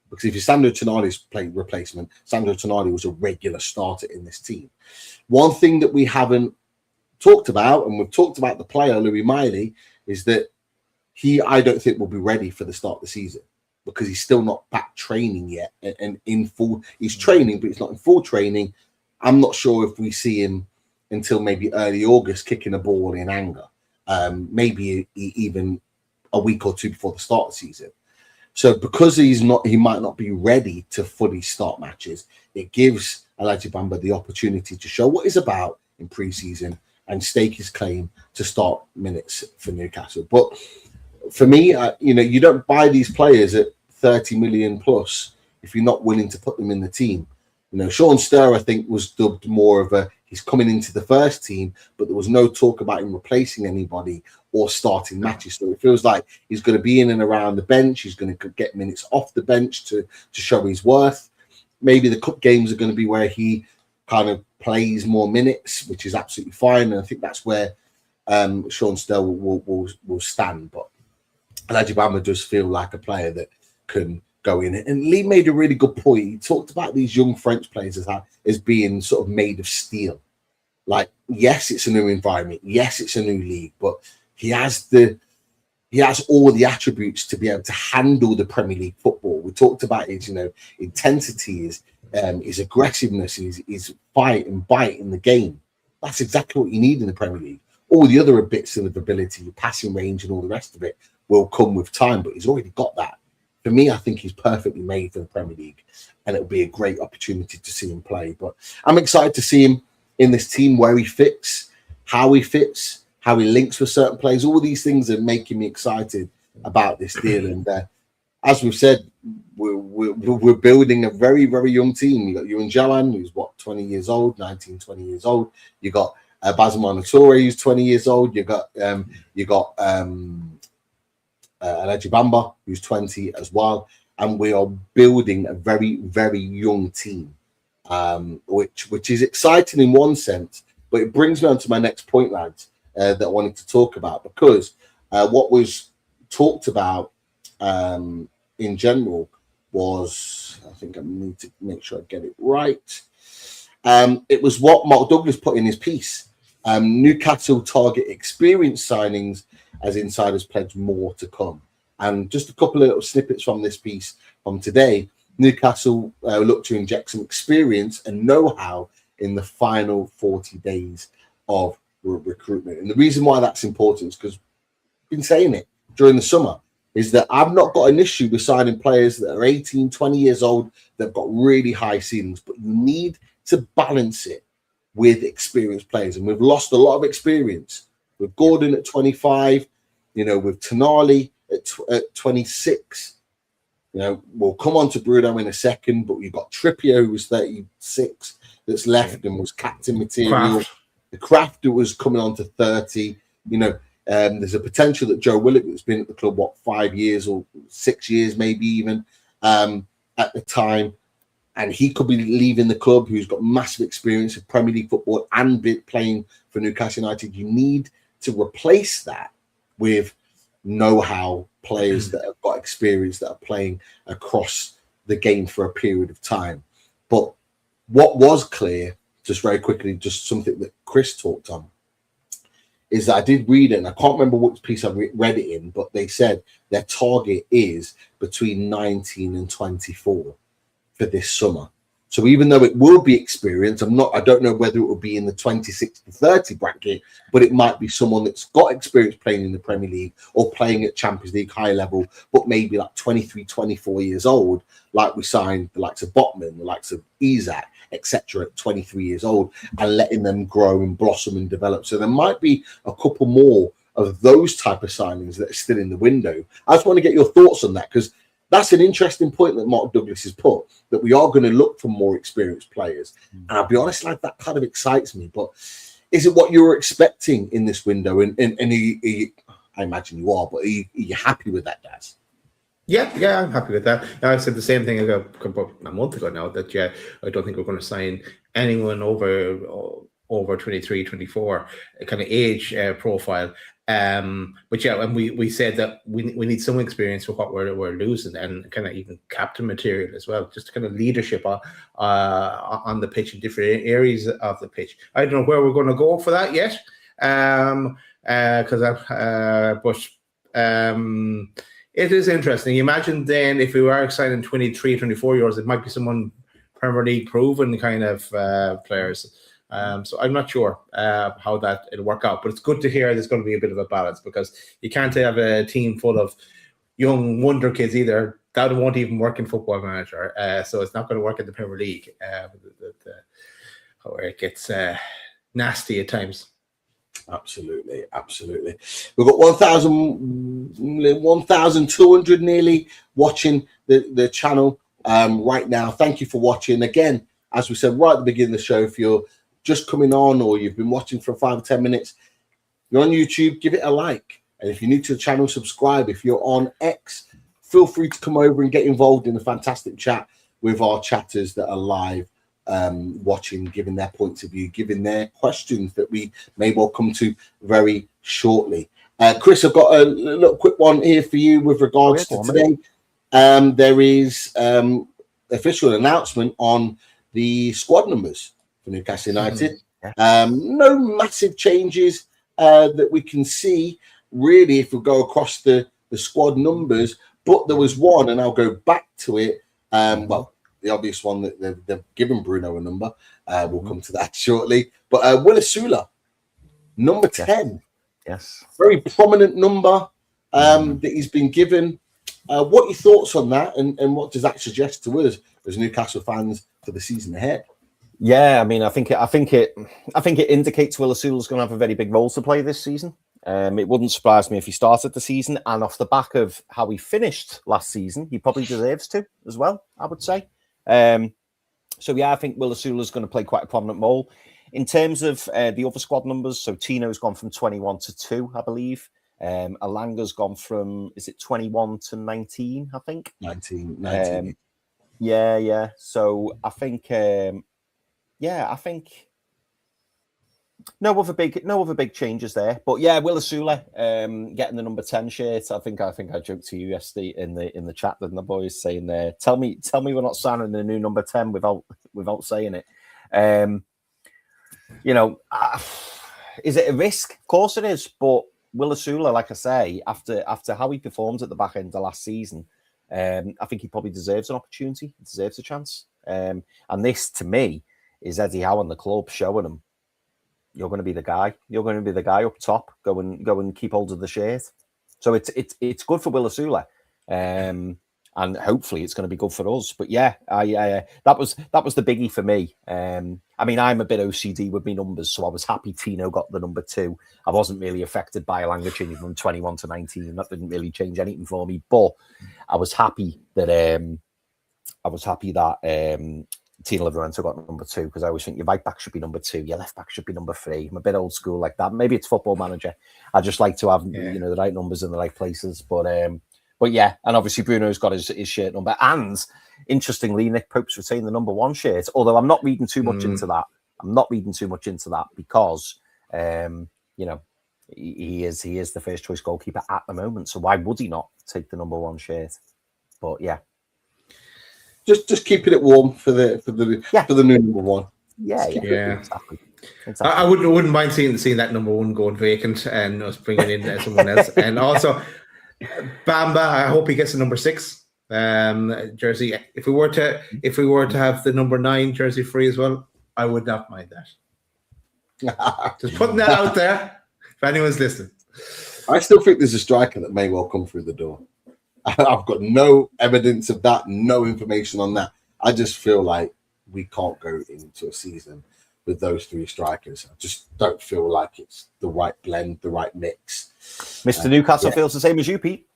Speaker 1: Because if he's Sandro Tonali's replacement, Sandro Tonali was a regular starter in this team. One thing that we haven't talked about, and we've talked about the player, Louis Miley, is that I don't think will be ready for the start of the season, because he's still not back training yet and in full. He's training, but he's not in full training. I'm not sure if we see him until maybe early August kicking a ball in anger, maybe even a week or two before the start of the season. So because he might not be ready to fully start matches, it gives Alhaji Bamba the opportunity to show what he's about in pre-season and stake his claim to start minutes for Newcastle. But for me, you don't buy these players at 30 million plus if you're not willing to put them in the team. Sean Sturr, I think, was dubbed more of he's coming into the first team, but there was no talk about him replacing anybody or starting matches. So it feels like he's going to be in and around the bench. He's going to get minutes off the bench to show his worth. Maybe the cup games are going to be where he kind of plays more minutes, which is absolutely fine. And I think that's where Sean Sturr will stand. But Alhaji Bamba does feel like a player that can go in. And Lee made a really good point. He talked about these young French players as being sort of made of steel. Like, yes, it's a new environment. Yes, it's a new league, but he has all the attributes to be able to handle the Premier League football. We talked about his, intensity, his aggressiveness, his fight and bite in the game. That's exactly what you need in the Premier League. All the other bits of ability, passing range and all the rest of it will come with time, but he's already got that. For me, I think he's perfectly made for the Premier League, and it'll be a great opportunity to see him play. But I'm excited to see him in this team, where he fits, how he links with certain players. All these things are making me excited about this deal. And as we've said, we're building a very, very young team. You got Ewan Jalan, who's 20 years old, 19, 20 years old. You got Bazamana Toure, who's 20 years old. You got Alhaji Bamba, who's 20 as well, and we are building a very, very young team, which is exciting in one sense, but it brings me on to my next point, lads, that I wanted to talk about, because what was talked about in general was, I think I need to make sure I get it right. It was what Mark Douglas put in his piece. Newcastle target experience signings as insiders pledge more to come. And just a couple of little snippets from this piece from today. Newcastle look to inject some experience and know-how in the final 40 days of recruitment. And the reason why that's important is because I've been saying it during the summer, is that I've not got an issue with signing players that are 18, 20 years old that have got really high ceilings, but you need to balance it with experienced players. And we've lost a lot of experience with Gordon at 25, with Tonali at 26. We'll come on to Bruno in a second, but we've got Trippier, who was 36, that's left and was captain material. The Kraft that was coming on to 30. There's a potential that Joe Willock, that's been at the club, 5 years or 6 years, maybe even at the time, and he could be leaving the club, who's got massive experience of Premier League football and playing for Newcastle United. You need to replace that with know-how players that have got experience, that are playing across the game for a period of time. But what was clear, just very quickly, just something that Chris talked on, is that I did read it, and I can't remember which piece I read it in, but they said their target is between 19 and 24 for this summer. So even though it will be experience, I don't know whether it will be in the 26 to 30 bracket, but it might be someone that's got experience playing in the Premier League or playing at Champions League high level, but maybe like 23, 24 years old, like we signed the likes of Botman, the likes of Isak, etc. at 23 years old, and letting them grow and blossom and develop. So there might be a couple more of those type of signings that are still in the window. I just want to get your thoughts on that, because that's an interesting point that Mark Douglas has put, that we are going to look for more experienced players. And I'll be honest, like, that kind of excites me. But is it what you were expecting in this window? And I imagine you are, but are you happy with that, Daz?
Speaker 3: Yeah, I'm happy with that. I said the same thing about a month ago now, that I don't think we're going to sign anyone over 23, 24 kind of age profile. But yeah, and we said that we need some experience with what we're losing, and kind of even captain material as well, just kind of leadership on the pitch in different areas of the pitch. I don't know where we're going to go for that yet, it is interesting. Imagine then if we were signing 23, 24-year-olds, it might be someone Premier League proven kind of players. So I'm not sure how that it'll work out, but it's good to hear there's going to be a bit of a balance, because you can't have a team full of young wonder kids either. That won't even work in Football Manager. So it's not going to work in the Premier League, where it gets nasty at times.
Speaker 1: Absolutely. We've got 1,200 nearly watching the channel right now. Thank you for watching. Again, as we said right at the beginning of the show, if you're just coming on or you've been watching for 5 or 10 minutes, you're on YouTube, give it a like. And if you're new to the channel, subscribe. If you're on X, feel free to come over and get involved in the fantastic chat with our chatters that are live, watching, giving their points of view, giving their questions that we may well come to very shortly. Chris, I've got a little quick one here for you with regards to today. There is official announcement on the squad numbers for Newcastle United. No massive changes that we can see, really, if we go across the squad numbers, but there was one, and I'll go back to it. Well, the obvious one that they've given Bruno a number. We'll come to that shortly. But Will Asula, number 10.
Speaker 2: Yes.
Speaker 1: Very prominent number that he's been given. What are your thoughts on that, and what does that suggest to us as Newcastle fans for the season ahead?
Speaker 2: Yeah, I mean, I think it indicates Will Asula's going to have a very big role to play this season. It wouldn't surprise me if he started the season, and off the back of how he finished last season, he probably deserves to as well, I would say. So yeah, I think Will Asula's going to play quite a prominent role. In terms of the other squad numbers, so Tino's gone from 21 to 2, I believe. Alanga's gone from, is it 21 to 19, I think?
Speaker 1: 19.
Speaker 2: Yeah. So I think, I think no other big changes there. But yeah, Will Asula getting the number 10 shirt. I think I joked to you yesterday in the chat, didn't the boys, saying there, tell me we're not signing the new number 10 without saying it. Is it a risk? Of course it is. But Will Asula, like I say, after how he performed at the back end of last season, I think he probably deserves an opportunity. He deserves a chance. And this, to me, is Eddie Howe and the club showing him, you're going to be the guy. You're going to be the guy up top. Go and keep hold of the shirt. So it's good for Will Asula, and hopefully it's going to be good for us. But yeah, that was the biggie for me. I mean, I'm a bit OCD with my numbers, so I was happy Tino got the number 2. I wasn't really affected by Alanga changing from 21 to 19. That didn't really change anything for me. But I was happy that Tino Livramento got number 2, because I always think your right back should be number 2, your left back should be number 3. I'm a bit old school like that. Maybe it's Football Manager. I just like to have the right numbers in the right places. But yeah, and obviously Bruno's got his shirt number. And interestingly, Nick Pope's retained the number 1 shirt. Although I'm not reading too much into that. Because he is the first choice goalkeeper at the moment. So why would he not take the number 1 shirt? But yeah.
Speaker 1: just keeping it warm for the new number one.
Speaker 2: Yeah.
Speaker 3: Exactly.
Speaker 2: Exactly.
Speaker 3: I wouldn't mind seeing that number one going vacant and us bringing in someone else. And also, Bamba, I hope he gets the number 6 jersey. If we were to have the number 9 jersey free as well, I would not mind that. Just putting that out there if anyone's listening.
Speaker 1: I still think there's a striker that may well come through the door. I've got no evidence of that, no information on that. I just feel like we can't go into a season with those 3 strikers. I just don't feel like it's the right blend, the right mix.
Speaker 2: Mr. Newcastle feels the same as you, Pete.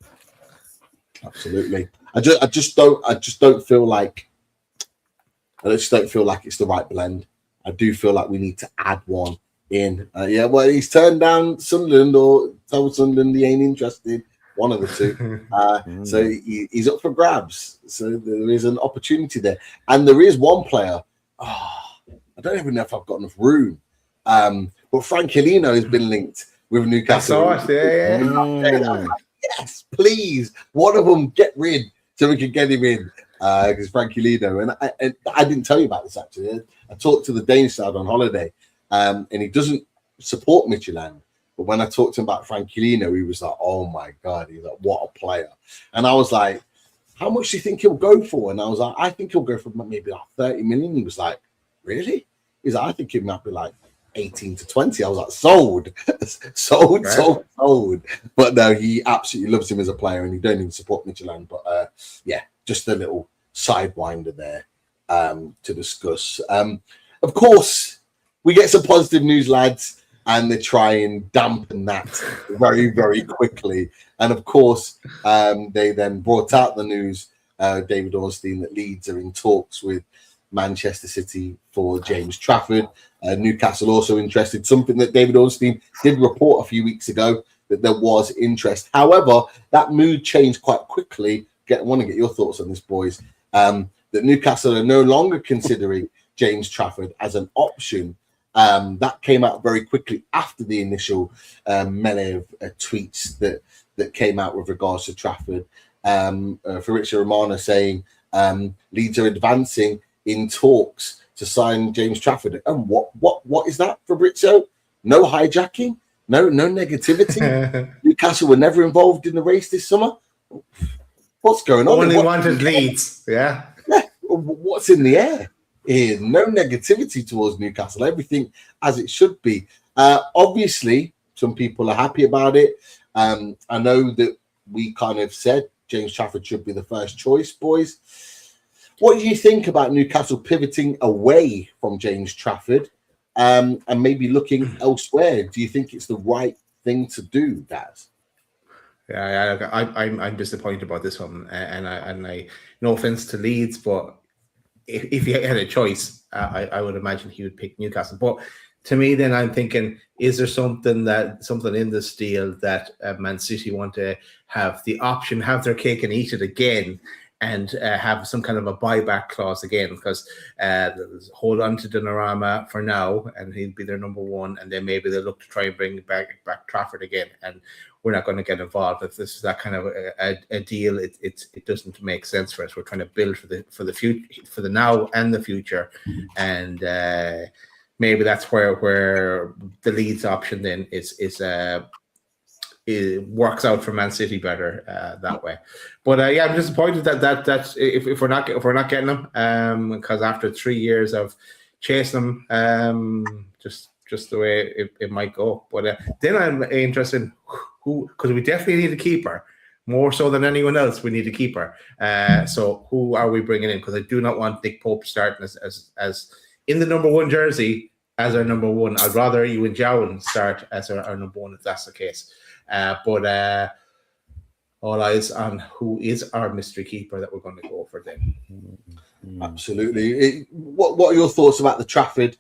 Speaker 1: Absolutely. I just don't feel like it's the right blend. I do feel like we need to add one in. He's turned down Sunderland or told Sunderland he ain't interested. One of the two. So he's up for grabs. So there is an opportunity there. And there is one player. I don't even know if I've got enough room. But Frank Heleno has been linked with Newcastle.
Speaker 3: I saw it, yeah.
Speaker 1: Yes, please. One of them get rid so we can get him in. Because Frank Heleno. And I didn't tell you about this actually. I talked to the Danish side on holiday. And he doesn't support Midtjylland. But when I talked to him about Frank Heleno, he was like, oh my God, he's like, what a player. And I was like, how much do you think he'll go for? And I was like, I think he'll go for maybe like 30 million. He was like, really? He's like, I think it might be like 18 to 20. I was like, sold. Sold. But no, he absolutely loves him as a player and he don't even support Midtjylland. But just a little sidewinder there to discuss. Of course, we get some positive news, lads. And they try and dampen that very, very quickly. And of course, they then brought out the news, David Ornstein, that Leeds are in talks with Manchester City for James Trafford. Newcastle also interested, something that David Ornstein did report a few weeks ago, that there was interest. However, that mood changed quite quickly. I want to get your thoughts on this, boys. That Newcastle are no longer considering James Trafford as an option. That came out very quickly after the initial melee of tweets that came out with regards to Trafford. Fabrizio Romano saying Leeds are advancing in talks to sign James Trafford. And what is that, Fabrizio? No hijacking? No negativity? Newcastle were never involved in the race this summer? What's going on?
Speaker 3: Only wanted Leeds, yeah.
Speaker 1: What's in the air? No negativity towards Newcastle, everything as it should be. Obviously, some people are happy about it. I know that we kind of said James Trafford should be the first choice, boys. What do you think about Newcastle pivoting away from James Trafford and maybe looking elsewhere? Do you think it's the right thing to do, Daz?
Speaker 3: Yeah, I'm disappointed about this one, and I no offense to Leeds, but if he had a choice, I would imagine he would pick Newcastle. But to me, then I'm thinking, is there something in this deal that Man City want to have the option, have their cake and eat it again, and have some kind of a buyback clause again? Because hold on to Donnarumma for now, and he'll be their number one, and then maybe they'll look to try and bring back Trafford again, and we're not going to get involved. If this is that kind of a deal, it doesn't make sense for us. We're trying to build for the future, for the now and the future, and maybe that's where the Leeds option then it works out for Man City better that way. But I'm disappointed that if we're not getting them, because after 3 years of chasing them, just the way it might go. But then I'm interested in because we definitely need a keeper, more so than anyone else. We need a keeper. So who are we bringing in? Because I do not want Nick Pope starting as in the number one jersey as our number one. I'd rather Ewan Jowan start as our number one if that's the case. But all eyes on who is our mystery keeper that we're going to go for then.
Speaker 1: Absolutely. What are your thoughts about the Trafford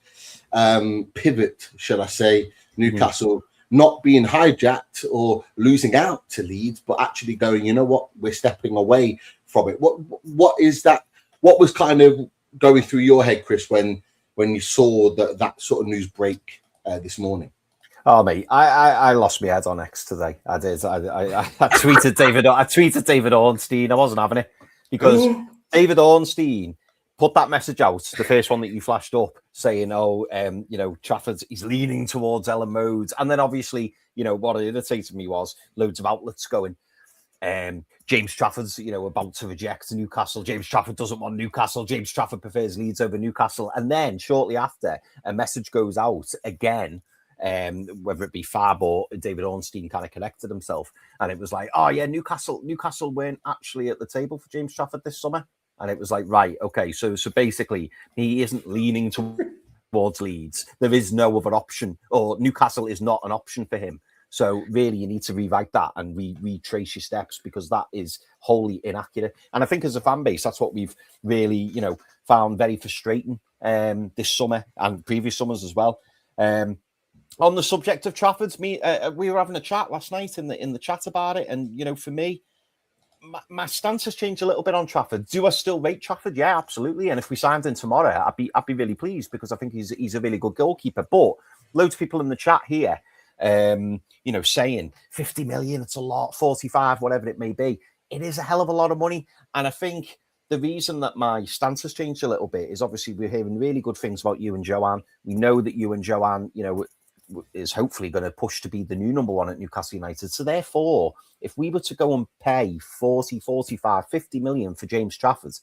Speaker 1: pivot, shall I say? Newcastle not being hijacked or losing out to Leeds, but actually going, you know what, we're stepping away from it. What is that? What was kind of going through your head, Chris, when you saw that sort of news break this morning?
Speaker 2: Oh, mate, I lost my head on X today. I did. I tweeted David. I tweeted David Ornstein. I wasn't having it because David Ornstein put that message out, the first one that you flashed up, saying, Trafford, he's leaning towards Ellen Modes. And then obviously, what irritated me was loads of outlets going, James Trafford's, about to reject Newcastle. James Trafford doesn't want Newcastle. James Trafford prefers Leeds over Newcastle. And then shortly after, a message goes out again, whether it be Fab or David Ornstein kind of connected himself. And it was like, oh yeah, Newcastle weren't actually at the table for James Trafford this summer. And it was like, right, okay. So basically he isn't leaning towards Leeds. There is no other option, or Newcastle is not an option for him. So really, you need to rewrite that and retrace your steps, because that is wholly inaccurate. And I think as a fan base, that's what we've really, found very frustrating this summer and previous summers as well. On the subject of Trafford, we were having a chat last night in the chat about it, and for me, my stance has changed a little bit on Trafford. Do I still rate Trafford? Yeah, absolutely. And if we signed him tomorrow, I'd be really pleased, because I think he's a really good goalkeeper. But loads of people in the chat here, saying 50 million, it's a lot, 45, whatever it may be. It is a hell of a lot of money. And I think the reason that my stance has changed a little bit is obviously we're hearing really good things about you and Joanne. We know that you and Joanne, is hopefully going to push to be the new number one at Newcastle United. So therefore, if we were to go and pay 40, 45, 50 million for James Trafford,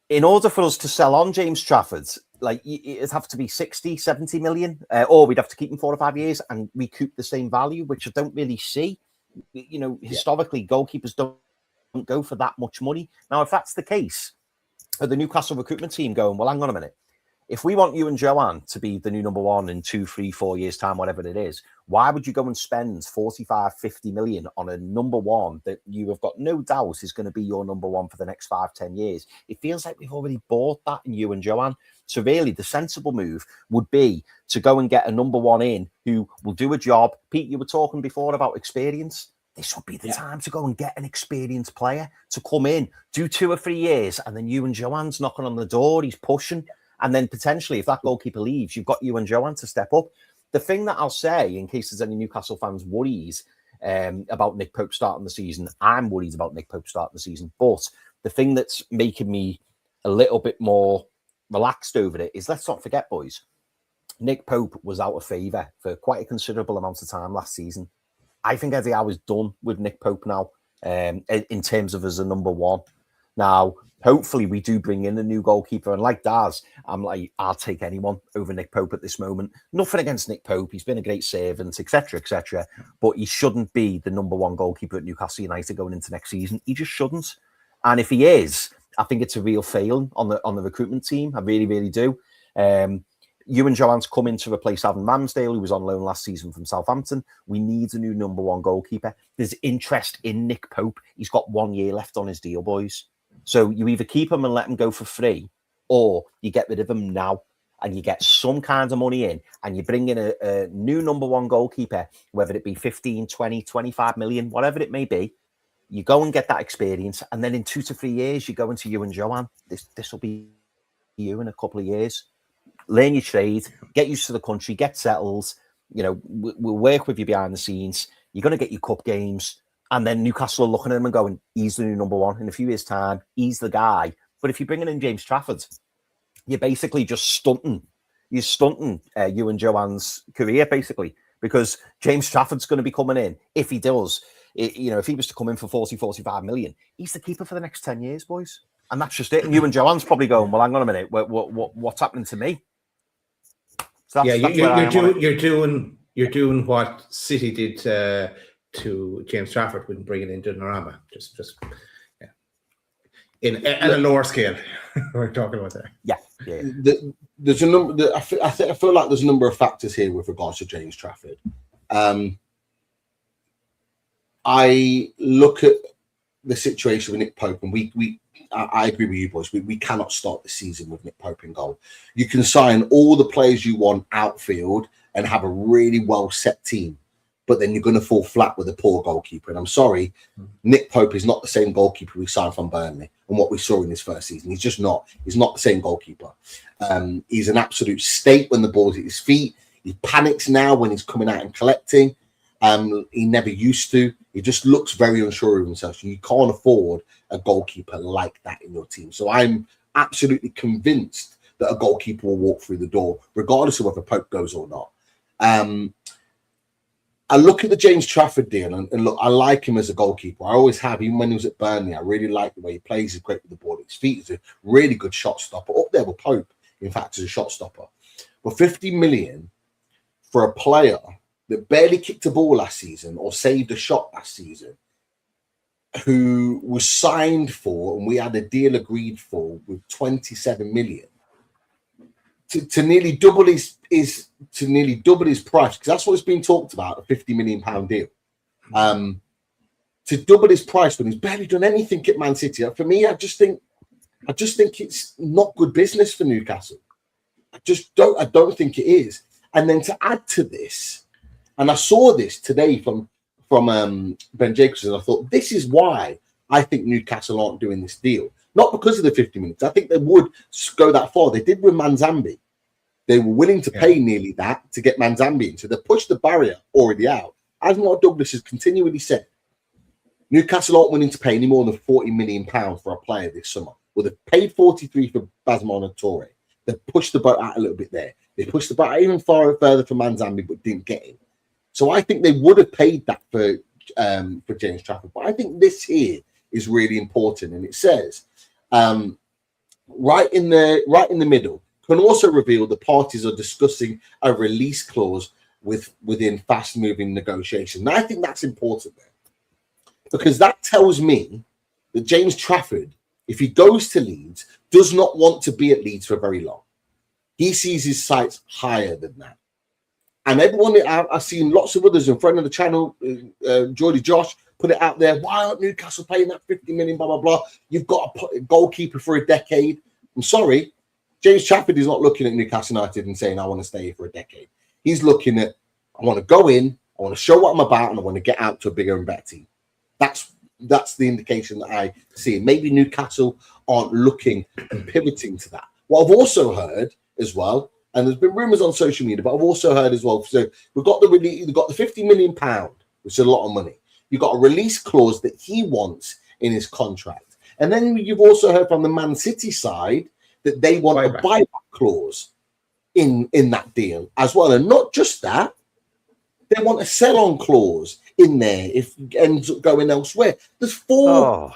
Speaker 2: in order for us to sell on James Trafford, like it'd have to be 60, 70 million, or we'd have to keep him 4 or 5 years and recoup the same value, which I don't really see. Historically, goalkeepers don't go for that much money. Now, if that's the case, are the Newcastle recruitment team going, well, hang on a minute. If we want you and Joanne to be the new number one in 2, 3, 4 years' time, whatever it is, why would you go and spend 45, 50 million on a number one that you have got no doubt is going to be your number one for the next 5, 10 years? It feels like we've already bought that in you and Joanne. So really, the sensible move would be to go and get a number one in who will do a job. Pete, you were talking before about experience. This would be the time to go and get an experienced player to come in, do 2 or 3 years, and then you and Joanne's knocking on the door, he's pushing. And then potentially, if that goalkeeper leaves, you've got you and Joanne to step up. The thing that I'll say, in case there's any Newcastle fans worries about Nick Pope starting the season, I'm worried about Nick Pope starting the season. But the thing that's making me a little bit more relaxed over it is, let's not forget, boys, Nick Pope was out of favour for quite a considerable amount of time last season. I think Eddie Howe is done with Nick Pope now, in terms of as a number one. Now, hopefully we do bring in a new goalkeeper. And like Daz, I'm like, I'll take anyone over Nick Pope at this moment. Nothing against Nick Pope. He's been a great servant, etc., etc. But he shouldn't be the number one goalkeeper at Newcastle United going into next season. He just shouldn't. And if he is, I think it's a real failing on the recruitment team. I really, really do. You and Joanne's come in to replace Adam Ramsdale, who was on loan last season from Southampton. We need a new number one goalkeeper. There's interest in Nick Pope. He's got 1 year left on his deal, boys. So you either keep him and let him go for free, or you get rid of him now and you get some kind of money in and you bring in a new number one goalkeeper, whether it be 15, 20, 25 million, whatever it may be. You go and get that experience, and then in 2 to 3 years, you go into you and Joanne. This will be you in a couple of years. Learn your trade, get used to the country, get settled. We'll work with you behind the scenes. You're going to get your cup games. And then Newcastle are looking at him and going, he's the new number one. In a few years' time, he's the guy. But if you're bringing in James Trafford, you're basically just stunting. You're stunting you and Joanne's career, basically, because James Trafford's going to be coming in. If he does, if he was to come in for 40, 45 million, he's the keeper for the next 10 years, boys. And that's just it. And you and Joanne's probably going, well, hang on a minute. What's happening to me? So
Speaker 3: you're doing what City did to James Trafford when bringing in Donnarumma, at a lower scale. We're talking about there.
Speaker 2: Yeah.
Speaker 1: There's a number. I feel like there's a number of factors here with regards to James Trafford. I look at the situation with Nick Pope, and I agree with you, boys. We cannot start the season with Nick Pope in goal. You can sign all the players you want outfield and have a really well set team, but then you're going to fall flat with a poor goalkeeper. And I'm sorry, Nick Pope is not the same goalkeeper we signed from Burnley and what we saw in his first season. He's just not. He's not the same goalkeeper. He's an absolute state when the ball's at his feet. He panics now when he's coming out and collecting. He never used to. He just looks very unsure of himself. So you can't afford a goalkeeper like that in your team. So I'm absolutely convinced that a goalkeeper will walk through the door, regardless of whether Pope goes or not. I look at the James Trafford deal, and look, I like him as a goalkeeper. I always have, even when he was at Burnley. I really like the way he plays. He's great with the ball at his feet. He's a really good shot stopper. Up there with Pope, in fact, as a shot stopper. But 50 million for a player that barely kicked a ball last season or saved a shot last season, who was signed for, and we had a deal agreed for with 27 million, to nearly double his price, because that's what's been talked about, a 50 million pound deal. To double his price when he's barely done anything at Man City. For me, I just think it's not good business for Newcastle. I don't think it is. And then to add to this, and I saw this today from Ben Jacobson, I thought, this is why I think Newcastle aren't doing this deal. Not because of the 50 minutes. I think they would go that far. They did with Manzambi. They were willing to pay nearly that to get Manzambi in. So they pushed the barrier already out. As Mark Douglas has continually said, Newcastle aren't willing to pay any more than £40 million for a player this summer. Well, they've paid 43 for Basman and Torre. They've pushed the boat out a little bit there. They pushed the boat out even further for Manzambi, but didn't get him. So I think they would have paid that for James Trafford. But I think this here is really important, and it says right in the middle, can also reveal the parties are discussing a release clause within fast-moving negotiation. Now, I think that's important there, because that tells me that James Trafford, if he goes to Leeds, does not want to be at Leeds for very long. He sees his sights higher than that. And everyone, I've seen lots of others in front of the channel, Geordie Josh, put it out there. Why aren't Newcastle paying that 50 million, blah, blah, blah? You've got a goalkeeper for a decade. I'm sorry. James Trafford is not looking at Newcastle United and saying, I want to stay here for a decade. He's looking at, I want to go in, I want to show what I'm about, and I want to get out to a bigger and better team. That's the indication that I see. Maybe Newcastle aren't looking and pivoting to that. What I've also heard as well, and there's been rumours on social media, but I've also heard as well, so we've got the £50 million, which is a lot of money. You've got a release clause that he wants in his contract. And then you've also heard from the Man City side that they want a buyback clause in that deal as well. And not just that, they want a sell-on clause in there if it ends up going elsewhere. There's four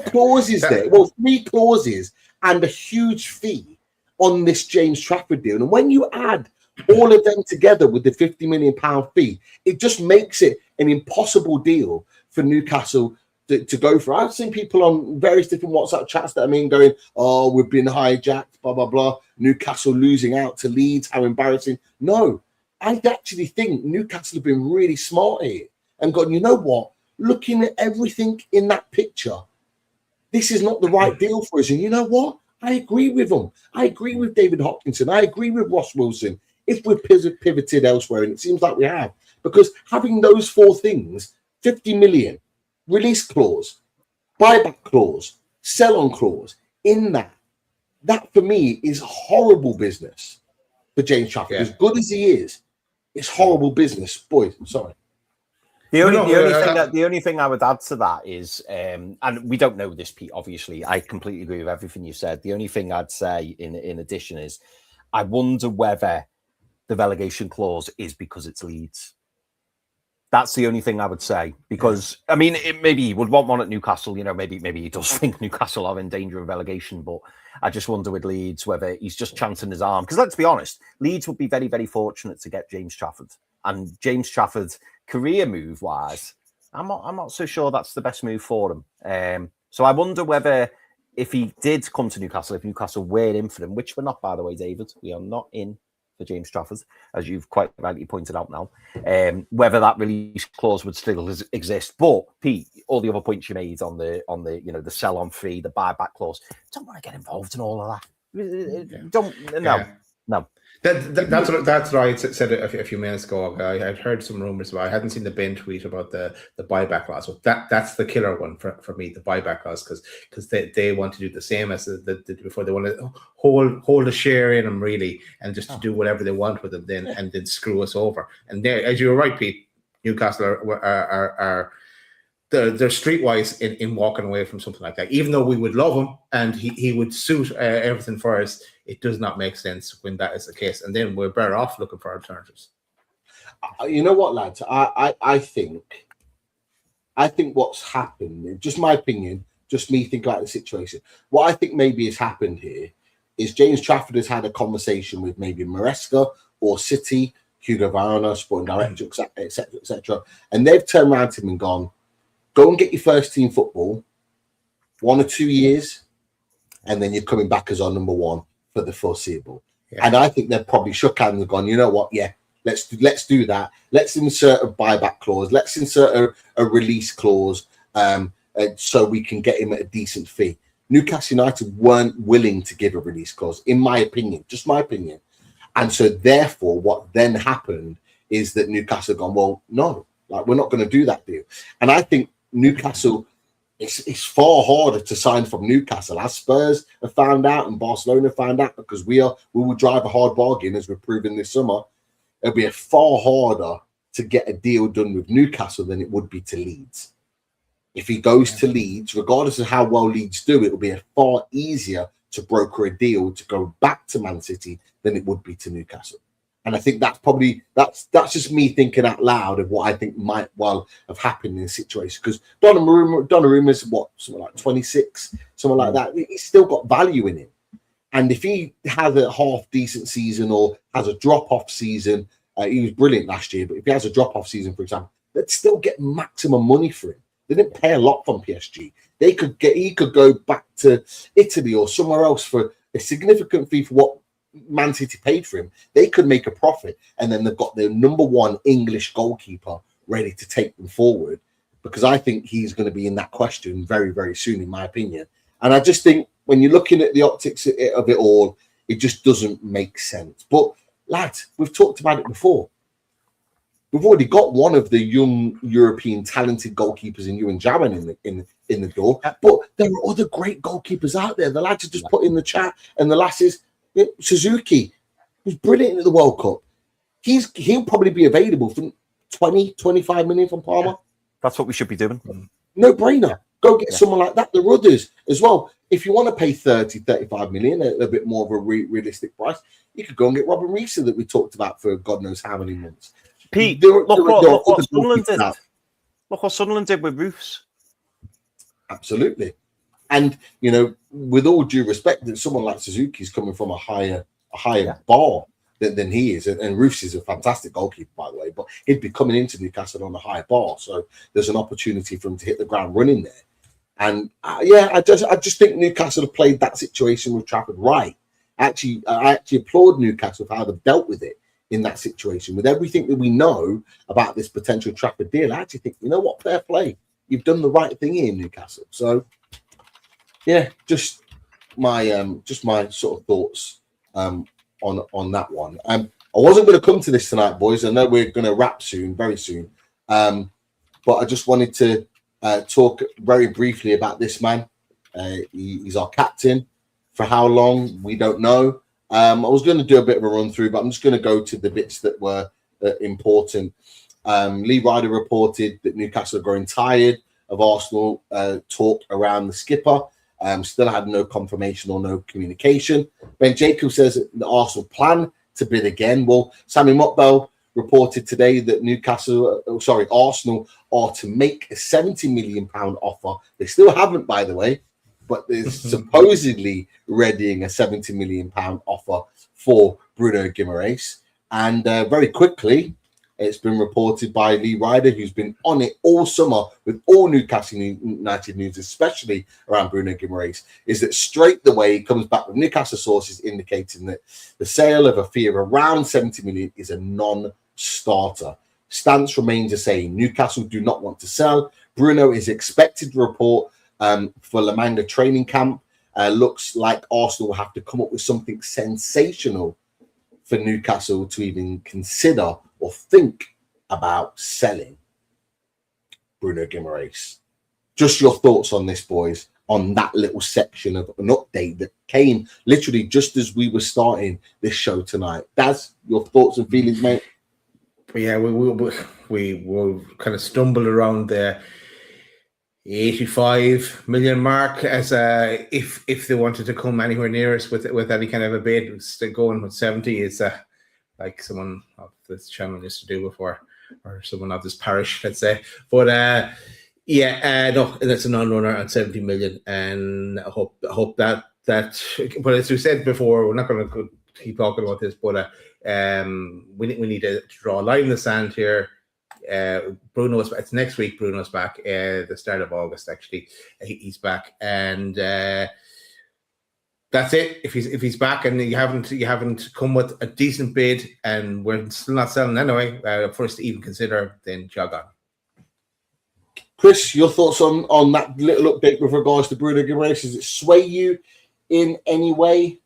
Speaker 1: clauses there. Well, 3 clauses and a huge fee on this James Trafford deal. And when you add all of them together with the £50 million fee, it just makes it an impossible deal for Newcastle to go for. I've seen people on various different WhatsApp chats that going, oh, we've been hijacked, blah, blah, blah. Newcastle losing out to Leeds, how embarrassing. No, I actually think Newcastle have been really smart here and gone, you know what? Looking at everything in that picture, this is not the right deal for us. And you know what? I agree with them. I agree with David Hopkinson. I agree with Ross Wilson. If we're pivoted elsewhere, and it seems like we have, because having those 4 things, 50 million, release clause, buyback clause, sell-on clause, in that for me is horrible business for James Trafford. Yeah. As good as he is, it's horrible business. Boy, sorry.
Speaker 2: The only thing I would add to that is, and we don't know this, Pete, obviously, I completely agree with everything you said. The only thing I'd say in addition is, I wonder whether the relegation clause is because it's Leeds. That's the only thing I would say, because I mean, maybe he would want one at Newcastle. You know, maybe he does think Newcastle are in danger of relegation, but I just wonder with Leeds whether he's just chancing his arm. Because let's be honest, Leeds would be very, very fortunate to get James Trafford, and James Trafford, career move wise, I'm not so sure that's the best move for him. So I wonder whether if he did come to Newcastle, if Newcastle were in for him, which we're not, by the way, David, we are not in for James Trafford, as you've quite rightly pointed out now, whether that release clause would still exist. But Pete, all the other points you made on the the sell-on fee, the buyback clause, don't want to get involved in all of that. No.
Speaker 3: That's what I said a few minutes ago. I had heard some rumors about. I hadn't seen the Ben tweet about the buyback clause. So that's the killer one for me, the buyback clause, because they want to do the same as they did before. They want to hold a share in them really, and just to do whatever they want with them, then screw us over. And there, as you were right, Pete, Newcastle are they're streetwise in walking away from something like that. Even though we would love him and he would suit everything for us, it does not make sense when that is the case. And then we're better off looking for alternatives.
Speaker 1: You know what, lads? I think what's happened, just my opinion, just me thinking about the situation. What I think maybe has happened here is James Trafford has had a conversation with maybe Maresca or City, Hugo Varane, sporting director, etc. And they've turned around to him and gone, go and get your first team football, 1 or 2 years, and then you're coming back as our number one for the foreseeable. Yeah. And I think they've probably shook hands and gone, you know what? Yeah, let's do that. Let's insert a buyback clause. Let's insert a release clause so we can get him at a decent fee. Newcastle United weren't willing to give a release clause, in my opinion, just my opinion. And so therefore, what then happened is that Newcastle have gone, well, no, like we're not going to do that deal. And I think Newcastle, it's far harder to sign from Newcastle, as Spurs have found out and Barcelona found out, because we will drive a hard bargain, as we're proving this summer. It'll be a far harder to get a deal done with Newcastle than it would be to Leeds. If he goes to Leeds, regardless of how well Leeds do, it will be a far easier to broker a deal to go back to Man City than it would be to Newcastle. And I think that's just me thinking out loud of what I think might well have happened in this situation. Because Donnarumma's what, something like 26, something like that. He's still got value in him. And if he has a half decent season or has a drop-off season, he was brilliant last year, but if he has a drop-off season, for example, they'd still get maximum money for him. They didn't pay a lot from PSG. He could go back to Italy or somewhere else for a significant fee for what Man City paid for him. They could make a profit, and then they've got their number one English goalkeeper ready to take them forward, because I think he's going to be in that question very, very soon, in my opinion. And I just think when you're looking at the optics of it all, it just doesn't make sense. But lads, we've talked about it before. We've already got one of the young European talented goalkeepers in Ewan Jaman in the door, but there are other great goalkeepers out there. The lads have just put in the chat, and the lasses, Suzuki, who's brilliant at the World Cup. He'll probably be available for 20, 25 million from Parma.
Speaker 2: Yeah, that's what we should be doing.
Speaker 1: No brainer. Go get someone like that. The Rudders as well. If you want to pay 30, 35 million, a bit more of a realistic price, you could go and get Robin Reese that we talked about for God knows how many months.
Speaker 2: Pete, look what Sunderland did. Look what Sunderland did with Roofs.
Speaker 1: Absolutely. And, you know, with all due respect, that someone like Suzuki is coming from a higher bar than he is. And Roofs is a fantastic goalkeeper, by the way, but he'd be coming into Newcastle on a higher bar. So there's an opportunity for him to hit the ground running there. And I just think Newcastle have played that situation with Trafford right. I actually applaud Newcastle for how they've dealt with it in that situation. With everything that we know about this potential Trafford deal, I actually think, you know what, fair play. You've done the right thing here in Newcastle. So, yeah, just my sort of thoughts on that one. I wasn't going to come to this tonight, boys. I know we're going to wrap soon, very soon. But I just wanted to talk very briefly about this man. He's our captain. For how long, we don't know. I was going to do a bit of a run through, but I'm just going to go to the bits that were important. Lee Ryder reported that Newcastle are growing tired of Arsenal talk around the skipper. Still had no confirmation or no communication. Ben Jacobs says that the Arsenal plan to bid again. Well, Sammy Motbell reported today that Arsenal are to make a £70 million offer. They still haven't, by the way, but they're supposedly readying a £70 million offer for Bruno Guimaraes. And very quickly, it's been reported by Lee Ryder, who's been on it all summer with all Newcastle United news, especially around Bruno Guimaraes, is that straight away he comes back with Newcastle sources indicating that the sale of a fee of around 70 million is a non-starter. Stance remains the same. Newcastle do not want to sell. Bruno is expected to report for La Manga training camp. Looks like Arsenal will have to come up with something sensational for Newcastle to even consider or think about selling Bruno Guimaraes. Just your thoughts on this, boys, on that little section of an update that came literally just as we were starting this show tonight. Daz, your thoughts and feelings, mate?
Speaker 3: Yeah, we will kind of stumble around the 85 million mark as if they wanted to come anywhere near us with any kind of a bid. Still going with 70 is like someone of this channel used to do before, or someone of this parish, let's say. But no, that's a non-runner at 70 million, and I hope that. But as we said before, we're not going to keep talking about this, but we need to draw a line in the sand here. It's next week. Bruno's back. The start of August, actually, he's back, and that's it. If he's back and you haven't come with a decent bid, and we're still not selling anyway, for us to even consider, then jog on.
Speaker 1: Chris, your thoughts on that little update with regards to Bruno Guimaraes? Does it sway you in any way?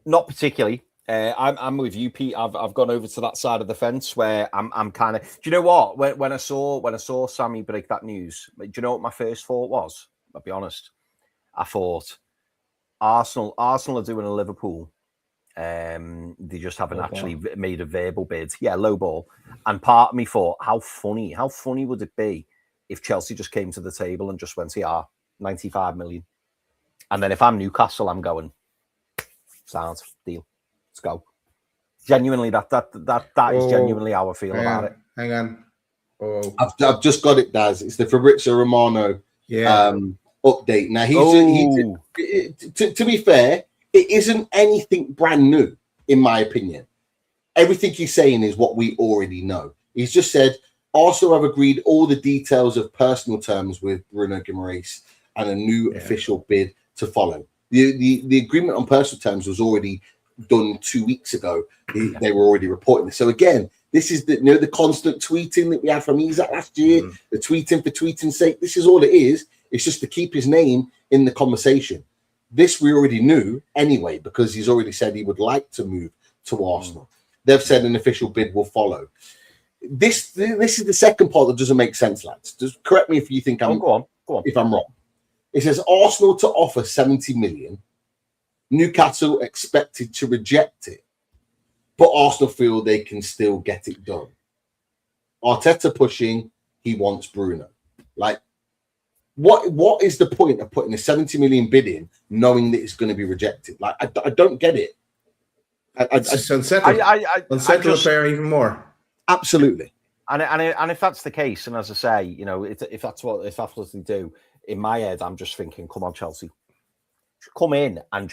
Speaker 2: Not particularly. I'm with you, Pete. I've gone over to that side of the fence where I'm kind of. Do you know what? When I saw Sammy break that news, do you know what my first thought was? I'll be honest. I thought Arsenal are doing a Liverpool. They just haven't actually made a verbal bid. Yeah, low ball. And part of me thought, how funny would it be if Chelsea just came to the table and just went, yeah, 95 million. And then if I'm Newcastle, I'm going, sounds deal. Let's go. Genuinely, that is genuinely how I feel about it.
Speaker 3: Hang on. Oh,
Speaker 1: I've just got it, Daz. It's the Fabrizio Romano update. Now to be fair, it isn't anything brand new, in my opinion. Everything he's saying is what we already know. He's just said Arsenal have agreed all the details of personal terms with Bruno Guimaraes and a new official bid to follow. The agreement on personal terms was already done 2 weeks ago. They were already reporting this. So again, this is the constant tweeting that we had from Isaac last year, the tweeting for tweeting's sake. This is all it is. It's just to keep his name in the conversation. This we already knew anyway, because he's already said he would like to move to Arsenal. They've said an official bid will follow. This is the second part that doesn't make sense, lads. Just correct me if you think I'm
Speaker 2: go on.
Speaker 1: If I'm wrong. It says Arsenal to offer 70 million. Newcastle expected to reject it, but Arsenal feel they can still get it done. Arteta pushing, he wants Bruno. Like, what is the point of putting a 70 million bid in, knowing that it's going to be rejected? Like, I don't get it.
Speaker 3: It's unsettling. Unsettling a player even more.
Speaker 1: Absolutely.
Speaker 2: And if that's the case, and as I say, if that's what they do, in my head, I'm just thinking, come on, Chelsea, come in and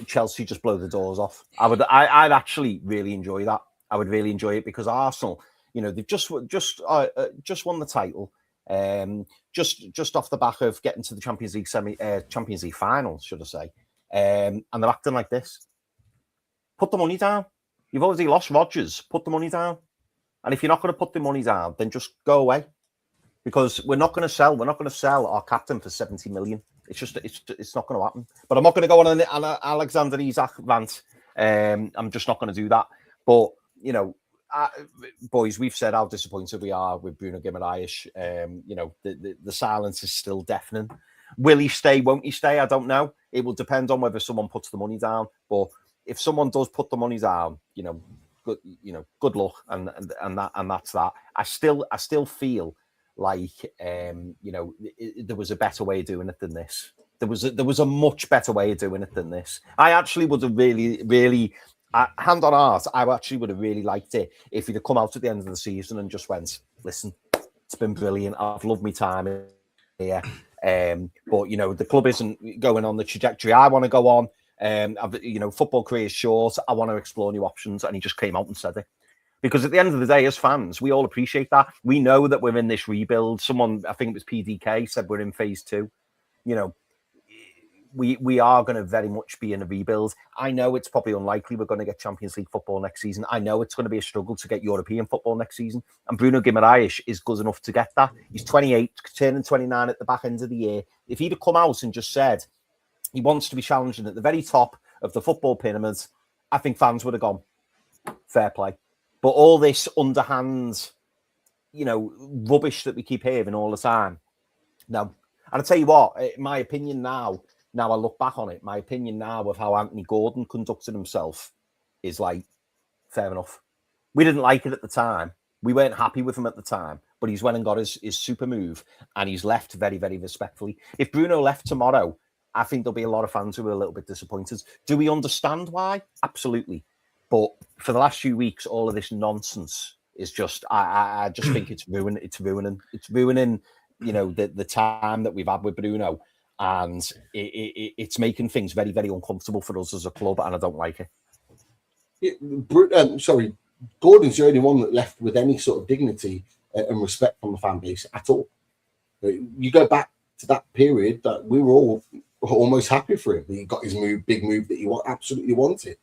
Speaker 2: Chelsea just blow the doors off. I'd actually really enjoy that. I would really enjoy it because Arsenal, they've just won the title, just off the back of getting to the Champions League final, should I say, and they're acting like this. Put the money down. You've already lost Rodgers. Put the money down. And if you're not going to put the money down, then just go away. Because we're not going to sell our captain for 70 million. It's not going to happen. But I'm not going to go on an Alexander Isak rant. I'm just not going to do that. But, boys, we've said how disappointed we are with Bruno Guimaraes. The silence is still deafening. Will he stay? Won't he stay? I don't know. It will depend on whether someone puts the money down. But if someone does put the money down, good luck, and that's that. I still feel like there was a better way of doing it than this. There was a much better way of doing it than this. I actually would have really hand on heart, I actually would have really liked it if he'd have come out at the end of the season and just went, listen, it's been brilliant. I've loved my time here. But the club isn't going on the trajectory I want to go on. Football career is short. I want to explore new options, and he just came out and said it. Because at the end of the day, as fans, we all appreciate that. We know that we're in this rebuild. Someone, I think it was PDK, said we're in phase 2. We are going to very much be in a rebuild. I know it's probably unlikely we're going to get Champions League football next season. I know it's going to be a struggle to get European football next season. And Bruno Guimaraes is good enough to get that. He's 28, turning 29 at the back end of the year. If he'd have come out and just said he wants to be challenging at the very top of the football pyramid, I think fans would have gone, fair play. But all this underhand, rubbish that we keep hearing all the time. No. And I tell you what, my opinion now I look back on it, my opinion now of how Anthony Gordon conducted himself is like, Fair enough. We didn't like it at the time. We weren't happy with him at the time, but he's went and got his super move, and he's left very, very respectfully. If Bruno left tomorrow, I think there'll be a lot of fans who are a little bit disappointed. Do we understand why? Absolutely. But for the last few weeks, all of this nonsense is just, I just think it's ruining, the time that we've had with Bruno, and it's making things very, very uncomfortable for us as a club, and I don't like it.
Speaker 1: Sorry, Gordon's the only one that left with any sort of dignity and respect from the fan base at all. You go back to that period that we were all almost happy for him. He got his big move that he absolutely wanted.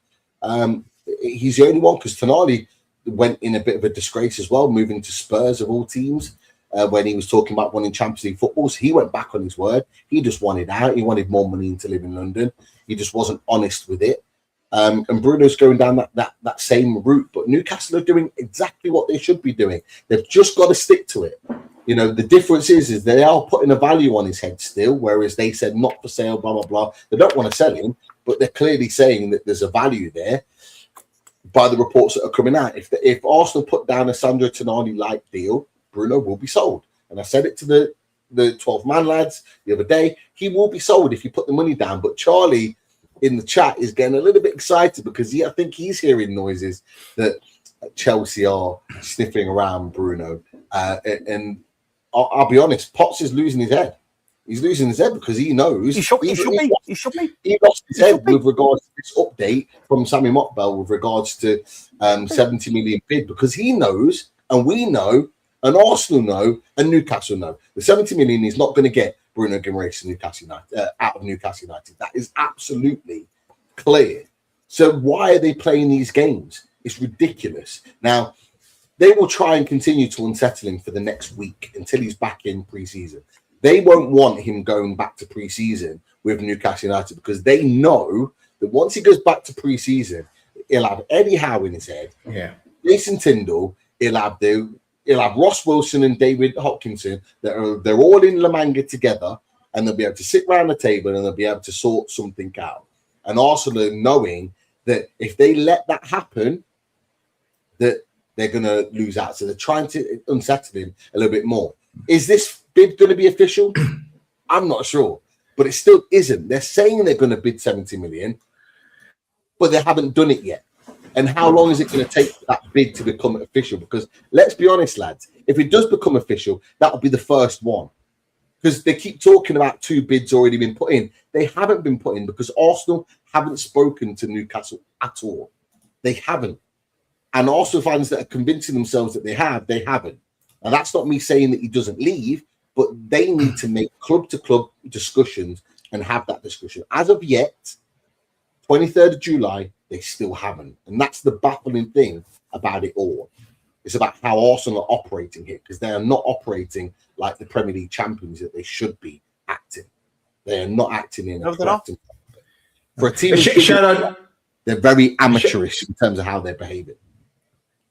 Speaker 1: He's the only one, because Tonali went in a bit of a disgrace as well, moving to Spurs of all teams. When he was talking about winning Champions League footballs, he went back on his word. He just wanted out. He wanted more money and to live in London. He just wasn't honest with it. And Bruno's going down that same route. But Newcastle are doing exactly what they should be doing. They've just got to stick to it. The difference is they are putting a value on his head still, whereas they said not for sale, blah, blah, blah. They don't want to sell him, but they're clearly saying that there's a value there by the reports that are coming out. If Arsenal put down a Sandro Tonali-like deal, Bruno will be sold. And I said it to the 12-man lads the other day. He will be sold if you put the money down. But Charlie in the chat is getting a little bit excited because I think he's hearing noises that Chelsea are sniffing around Bruno. And I'll be honest, Potts is losing his head. He's losing his head because he knows.
Speaker 2: He should be.
Speaker 1: He lost his head with regards to this update from Sammy Mockbell with regards to 70 million bid, because he knows, and we know, and Arsenal know, and Newcastle know. The 70 million is not going to get Bruno Guimaraes to Newcastle United, out of Newcastle United. That is absolutely clear. So why are they playing these games? It's ridiculous. Now, they will try and continue to unsettle him for the next week until he's back in pre-season. They won't want him going back to pre-season with Newcastle United, because they know that once he goes back to pre-season, he'll have Eddie Howe in his head, Jason Tyndall, he'll have Ross Wilson and David Hopkinson. They're all in La Manga together, and they'll be able to sit around the table and they'll be able to sort something out. And Arsenal knowing that if they let that happen, that they're going to lose out. So they're trying to unsettle him a little bit more. Is this bid going to be official? I'm not sure, but it still isn't. They're saying they're going to bid 70 million, but they haven't done it yet. And how long is it going to take for that bid to become official? Because let's be honest, lads, if it does become official, that will be the first one. Because they keep talking about 2 bids already been put in. They haven't been put in because Arsenal haven't spoken to Newcastle at all. They haven't. And Arsenal fans that are convincing themselves that they haven't. And that's not me saying that he doesn't leave, but they need to make club-to-club discussions and have that discussion. As of yet, 23rd of July, they still haven't. And that's the baffling thing about it all. It's about how Arsenal are operating here, because they are not operating like the Premier League champions that they should be acting. They are not acting in for a team.
Speaker 3: Shout out.
Speaker 1: They're very amateurish in terms of how they're behaving.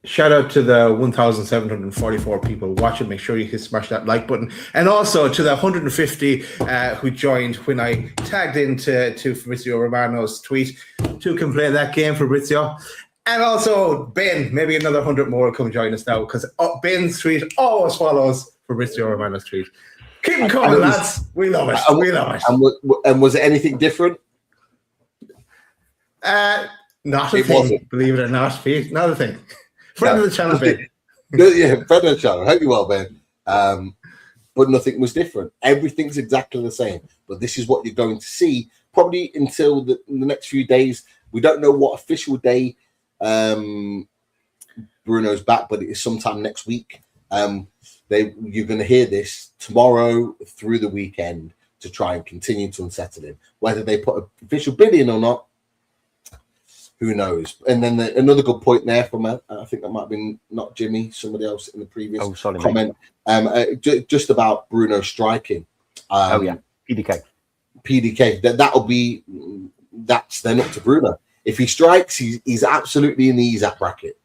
Speaker 3: Shout out to the 1,744 people watching. Make sure you can smash that like button. And also to the 150 who joined when I tagged into Fabrizio Romano's tweet. 2 can play that game, Fabrizio. And also, Ben, maybe another 100 more will come join us now, because Ben's tweet always follows Fabrizio Romano's tweet. Keep them coming, lads. We love it. We love it.
Speaker 1: And was it anything different?
Speaker 3: Not a thing, believe it or not. Not a thing. Friend of the channel, Ben.
Speaker 1: Yeah, friend of the channel. Hope you're well, Ben. But nothing was different. Everything's exactly the same. But this is what you're going to see probably until the next few days. We don't know what official day Bruno's back, but it is sometime next week. You're going to hear this tomorrow through the weekend to try and continue to unsettle him. Whether they put an official bid in or not, who knows? And then another good point there from I think that might have been not Jimmy, somebody else in the previous comment. Just about Bruno striking. PDK. That's then up to Bruno. If he strikes, he's absolutely in the ESAP bracket.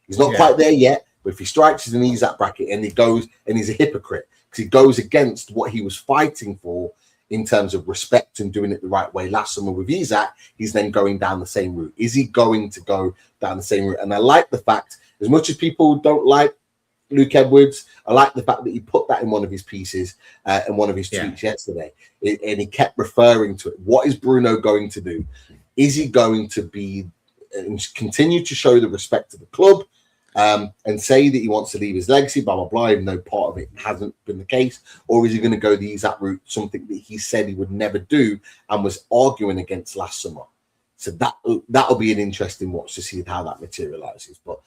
Speaker 1: He's not quite there yet, but if he strikes, he's in the ESAP bracket, and he goes and he's a hypocrite because he goes against what he was fighting for in terms of respect and doing it the right way last summer with Isaac, he's then going down the same route. Is he going to go down the same route? And I like the fact, as much as people don't like Luke Edwards, I like the fact that he put that in one of his pieces and one of his tweets yesterday. And he kept referring to it. What is Bruno going to do? Is he going to be and continue to show the respect to the club and say that he wants to leave his legacy, blah, blah, blah, even though part of it hasn't been the case? Or is he going to go the Isaac route, something that he said he would never do and was arguing against last summer? So that'll be an interesting watch to see how that materializes. But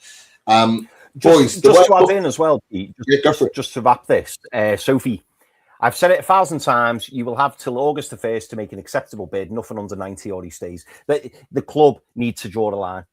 Speaker 1: boys,
Speaker 2: just to add in as well, Pete,
Speaker 1: go for it.
Speaker 2: Just to wrap this, Sophie, I've said it 1,000 times. You will have till August the 1st to make an acceptable bid. Nothing under 90 or he stays. The club needs to draw the line.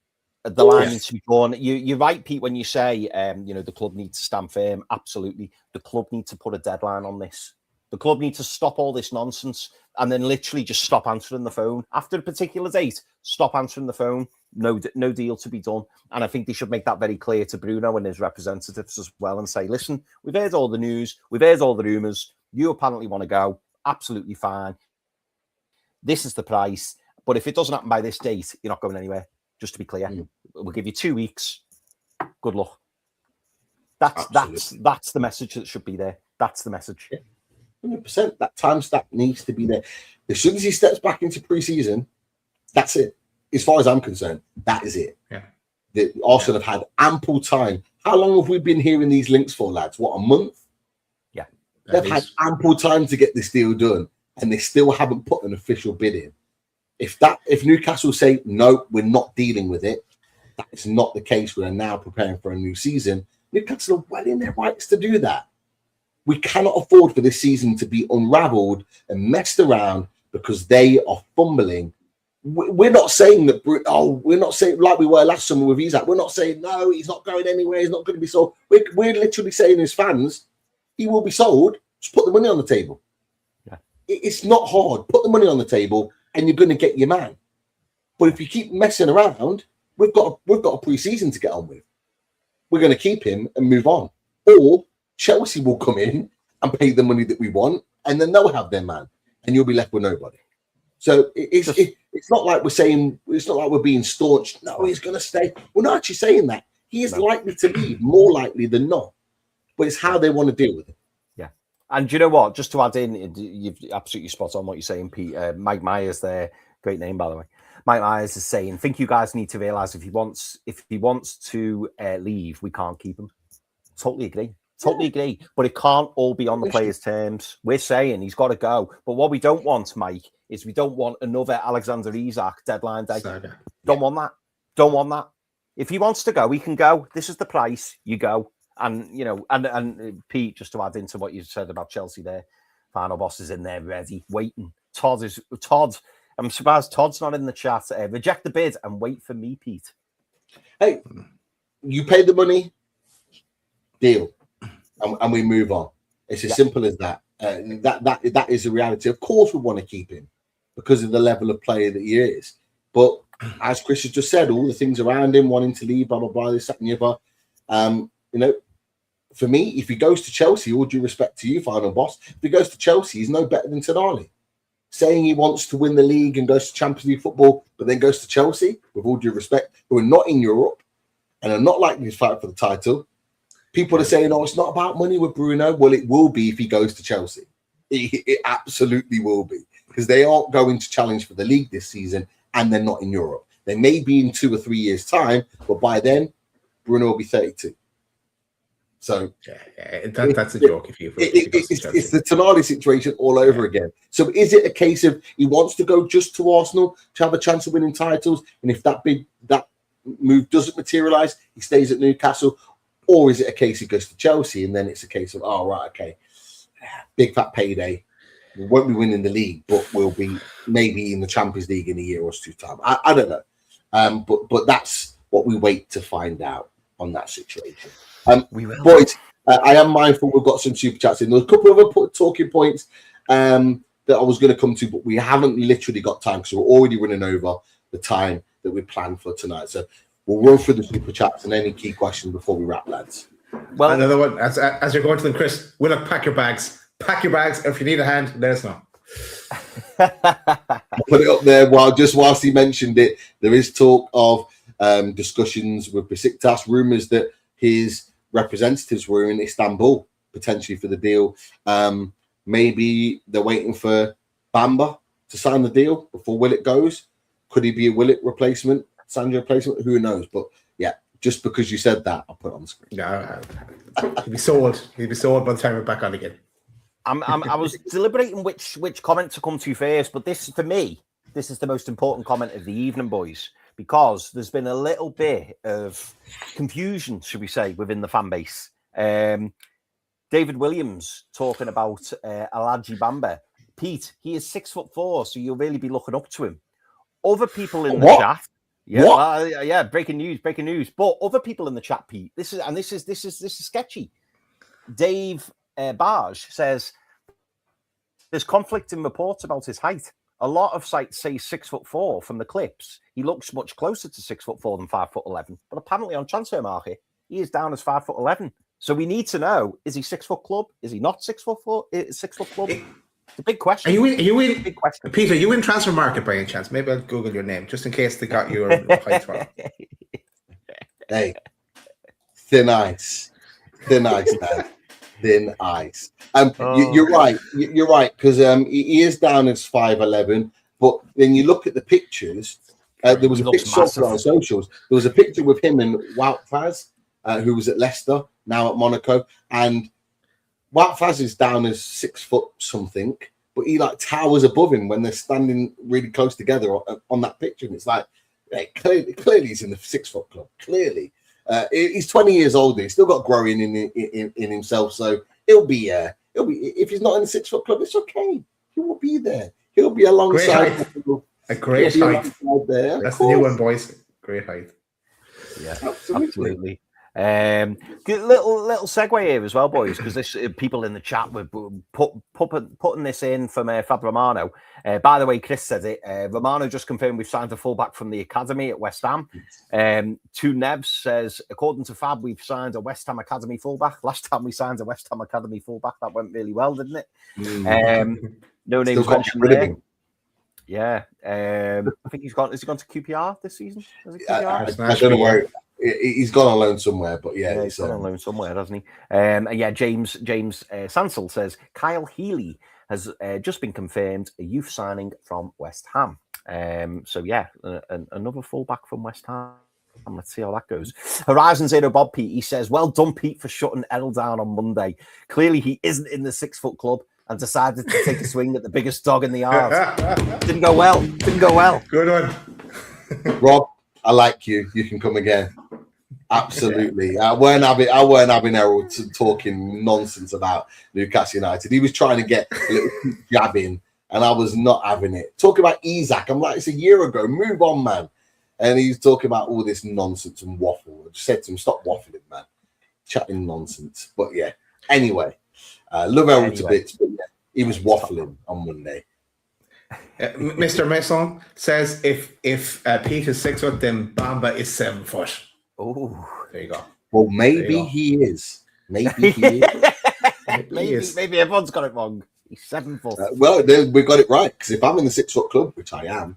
Speaker 2: The line needs to be drawn. You're right, Pete, when you say the club needs to stand firm. Absolutely, the club needs to put a deadline on this. The club needs to stop all this nonsense and then literally just stop answering the phone after a particular date. Stop answering the phone. No deal to be done. And I think they should make that very clear to Bruno and his representatives as well and say, listen, we've heard all the news. We've heard all the rumours. You apparently want to go. Absolutely fine. This is the price. But if it doesn't happen by this date, you're not going anywhere. Just to be clear, we'll give you 2 weeks. Good luck. That's the message that should be there. That's the message.
Speaker 1: 100%. That time stamp needs to be there. As soon as he steps back into pre-season, that's it. As far as I'm concerned, that is it.
Speaker 3: Yeah.
Speaker 1: The Arsenal have had ample time. How long have we been hearing these links for, lads? What, a month?
Speaker 2: Yeah.
Speaker 1: They've had ample time to get this deal done, and they still haven't put an official bid in. If Newcastle say, no, we're not dealing with it, that is not the case. We are now preparing for a new season. Newcastle are well in their rights to do that. We cannot afford for this season to be unraveled and messed around because they are fumbling. We're not saying that, we're not saying like we were last summer with Isaac. We're not saying, no, he's not going anywhere. He's not going to be sold. We're literally saying as fans, he will be sold. Just put the money on the table.
Speaker 2: Yeah.
Speaker 1: It's not hard. Put the money on the table and you're going to get your man. But if you keep messing around, we've got a pre-season to get on with. We're going to keep him and move on. Or Chelsea will come in and pay the money that we want, and then they'll have their man, and you'll be left with nobody. So it's not like we're saying, it's not like we're being staunch. No, he's going to stay. We're not actually saying that. He is likely to leave, more likely than not. But it's how they want to deal with it.
Speaker 2: Yeah. And do you know what? Just to add in, you've absolutely spot on what you're saying, Pete. Mike Myers there, great name, by the way. Mike Myers is saying, I think you guys need to realise if he wants to leave, we can't keep him. Totally agree. Totally agree. But it can't all be on the players' terms. We're saying he's got to go. But what we don't want, Mike, is we don't want another Alexander Isak deadline day. Don't want that. Don't want that. If he wants to go, he can go. This is the price. You go. And, and Pete, just to add into what you said about Chelsea there, final boss is in there ready, waiting. Todd, I'm surprised Todd's not in the chat. Reject the bid and wait for me, Pete.
Speaker 1: Hey, you pay the money, deal. And we move on. It's as simple as that. That is the reality. Of course, we want to keep him because of the level of player that he is. But as Chris has just said, all the things around him wanting to leave, blah blah blah, this, that, and the other. For me, if he goes to Chelsea, all due respect to you, final boss, if he goes to Chelsea, he's no better than Tonali. Saying he wants to win the league and goes to Champions League football, but then goes to Chelsea, with all due respect, who are not in Europe and are not likely to fight for the title. People are saying, it's not about money with Bruno. Well, it will be if he goes to Chelsea. It absolutely will be, because they aren't going to challenge for the league this season and they're not in Europe. They may be in 2 or 3 years' time, but by then, Bruno will be 32. So
Speaker 3: that's a joke.
Speaker 1: It's the Tonali situation all over again. So is it a case of he wants to go just to Arsenal to have a chance of winning titles, and if that move doesn't materialise, he stays at Newcastle? Or is it a case he goes to Chelsea and then it's a case of, big fat payday. We won't be winning the league, but we'll be maybe in the Champions League in a year or two's time. I don't know. But that's what we wait to find out on that situation.
Speaker 2: We will.
Speaker 1: Boys, I am mindful we've got some super chats in. There's a couple of other talking points that I was going to come to, but we haven't literally got time because we're already running over the time that we planned for tonight. So we'll run through the super chats and any key questions before we wrap, lads.
Speaker 3: Well, another one, as you're going to them, Chris, pack your bags. Pack your bags. If you need a hand, let us know.
Speaker 1: I'll put it up there whilst he mentioned it. There is talk of discussions with Besiktas, rumours that his representatives were in Istanbul potentially for the deal. Maybe they're waiting for Bamba to sign the deal before Willock goes. Could he be a Willock replacement, Sandro replacement? Who knows? But yeah, just because you said that, I'll put it on the screen.
Speaker 3: No, he'll be sold. He'll be sold by the time we're back on again.
Speaker 2: I was deliberating which comment to come to first, but this, for me, this is the most important comment of the evening, boys, because there's been a little bit of confusion, should we say, within the fan base. David Williams talking about Alaji Bamba. Pete, he is 6'4", so you'll really be looking up to him. Other people in the chat, yeah, breaking news. But other people in the chat, Pete, this is sketchy. Dave Barge says there's conflicting reports about his height. A lot of sites say 6'4" from the clips. He looks much closer to 6'4" than 5'11", but apparently on Transfer Market he is down as 5'11". So we need to know: is he 6 foot club? Is he not 6'4"? 6 foot club? It's a big question.
Speaker 3: Are you in?
Speaker 2: Big question.
Speaker 3: Peter, are you in Transfer Market by any chance? Maybe I'll Google your name just in case they got your height wrong.
Speaker 1: Hey, thin ice, man. Thin ice. You're right. You're right, because he is down as 5'11", but then you look at the pictures. There was a picture on socials. There was a picture with him and Wout Faz, who was at Leicester, now at Monaco, and Wout Faz is down as 6 foot something, but he like towers above him when they're standing really close together on that picture, and it's like, hey, clearly he's in the 6 foot club. Clearly, he's 20 years older. He's still got growing in himself, so he'll be if he's not in the 6 foot club, it's okay. He will be there. He'll be alongside.
Speaker 3: A great height.
Speaker 1: There.
Speaker 3: That's the new one, boys. Great height.
Speaker 2: Yeah, absolutely. Good little segue here as well, boys, because this people in the chat were putting this in from Fab Romano. By the way, Chris said it. Romano just confirmed we've signed a fullback from the academy at West Ham. Two Nebs says, according to Fab, we've signed a West Ham academy fullback. Last time we signed a West Ham academy fullback, that went really well, didn't it? No names mentioned there. Yeah, I think he's gone. Has he gone to QPR this season?
Speaker 1: I don't know where. He's gone on loan somewhere, but yeah,
Speaker 2: he's gone on loan somewhere, hasn't he? And yeah, James Sansel says Kyle Healy has just been confirmed a youth signing from West Ham. So yeah, another fullback from West Ham. Let's see how that goes. Horizon Zero Bob Pete, he says, well done, Pete, for shutting Errol down on Monday. Clearly, he isn't in the 6 foot club and decided to take a swing at the biggest dog in the yard. Didn't go well.
Speaker 3: Good one.
Speaker 1: Rob, I like you. You can come again. Absolutely. I weren't having Errol talking nonsense about Newcastle United. He was trying to get a little jab in, and I was not having it. Talking about Isaac, I'm like, it's a year ago. Move on, man. And he's talking about all this nonsense and waffle. I just said to him, stop waffling, man. Chatting nonsense. But yeah, anyway, love Errol to bits, but yeah, he was waffling on Monday.
Speaker 3: Mr. Mason says if Pete is 6 foot, then Bamba is 7 foot.
Speaker 2: Oh,
Speaker 3: there you go.
Speaker 1: Well, maybe he is. Maybe he is.
Speaker 2: Maybe everyone's got it wrong. He's 7 foot.
Speaker 1: Well, we got it right, because if I'm in the 6 foot club, which I am,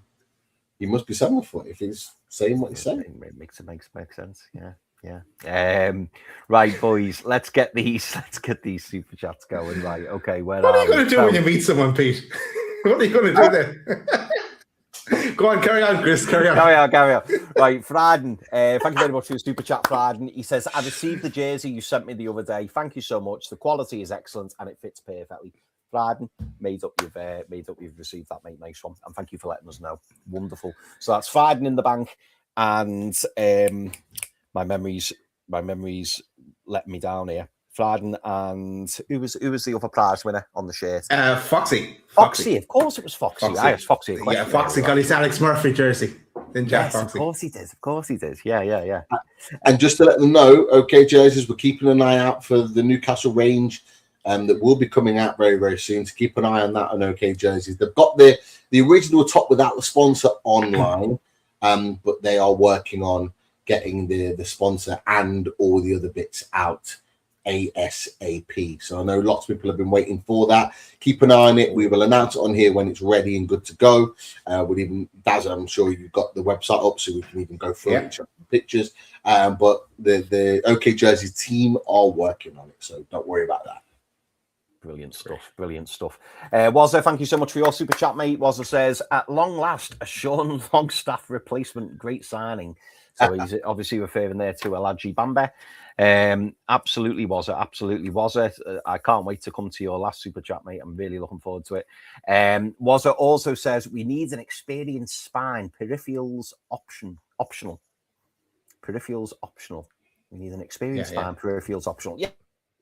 Speaker 1: he must be 7 foot if he's saying what he's saying.
Speaker 2: It makes sense. Yeah. Right, boys, let's get these super chats going. Right, okay.
Speaker 3: What are you going to do when you meet someone, Pete? What are you going to do then? Go on, carry on, Chris. Carry on.
Speaker 2: Right, Fraden. Thank you very much for your super chat, Fraden. He says, I received the jersey you sent me the other day. Thank you so much. The quality is excellent and it fits perfectly. Fraden, made up you've received that, mate. Nice one. And thank you for letting us know. Wonderful. So that's Fraden in the bank. And my memories let me down here. Fraden and who was the other prize winner on the shirt?
Speaker 3: Foxy.
Speaker 2: Of course it was Foxy. I was Foxy.
Speaker 3: Yeah, Foxy got his Alex Murphy jersey. Then Jack Foxy.
Speaker 2: Of course he did. Yeah.
Speaker 1: And just to let them know, OK jerseys, we're keeping an eye out for the Newcastle range that will be coming out very, very soon. To keep an eye on that on OK jerseys. They've got the original top without the sponsor online, but they are working on getting the sponsor and all the other bits out ASAP. So I know lots of people have been waiting for that. Keep an eye on it. We will announce it on here when it's ready and good to go. We'll even, Daz, I'm sure you've got the website up, so we can even go through it and show pictures. But the OK Jersey team are working on it, so don't worry about that.
Speaker 2: Brilliant stuff. Brilliant stuff. Wazza, thank you so much for your super chat, mate. Wazza says, at long last, a Sean Longstaff replacement. Great signing. So he's obviously referring there to Alaji Bamba. Absolutely Wazza. Absolutely Wazza. I can't wait to come to your last super chat, mate. I'm really looking forward to it. Wazza also says, we need an experienced spine. Peripherals optional. Peripherals optional. We need an experienced spine. Peripherals optional. Yeah.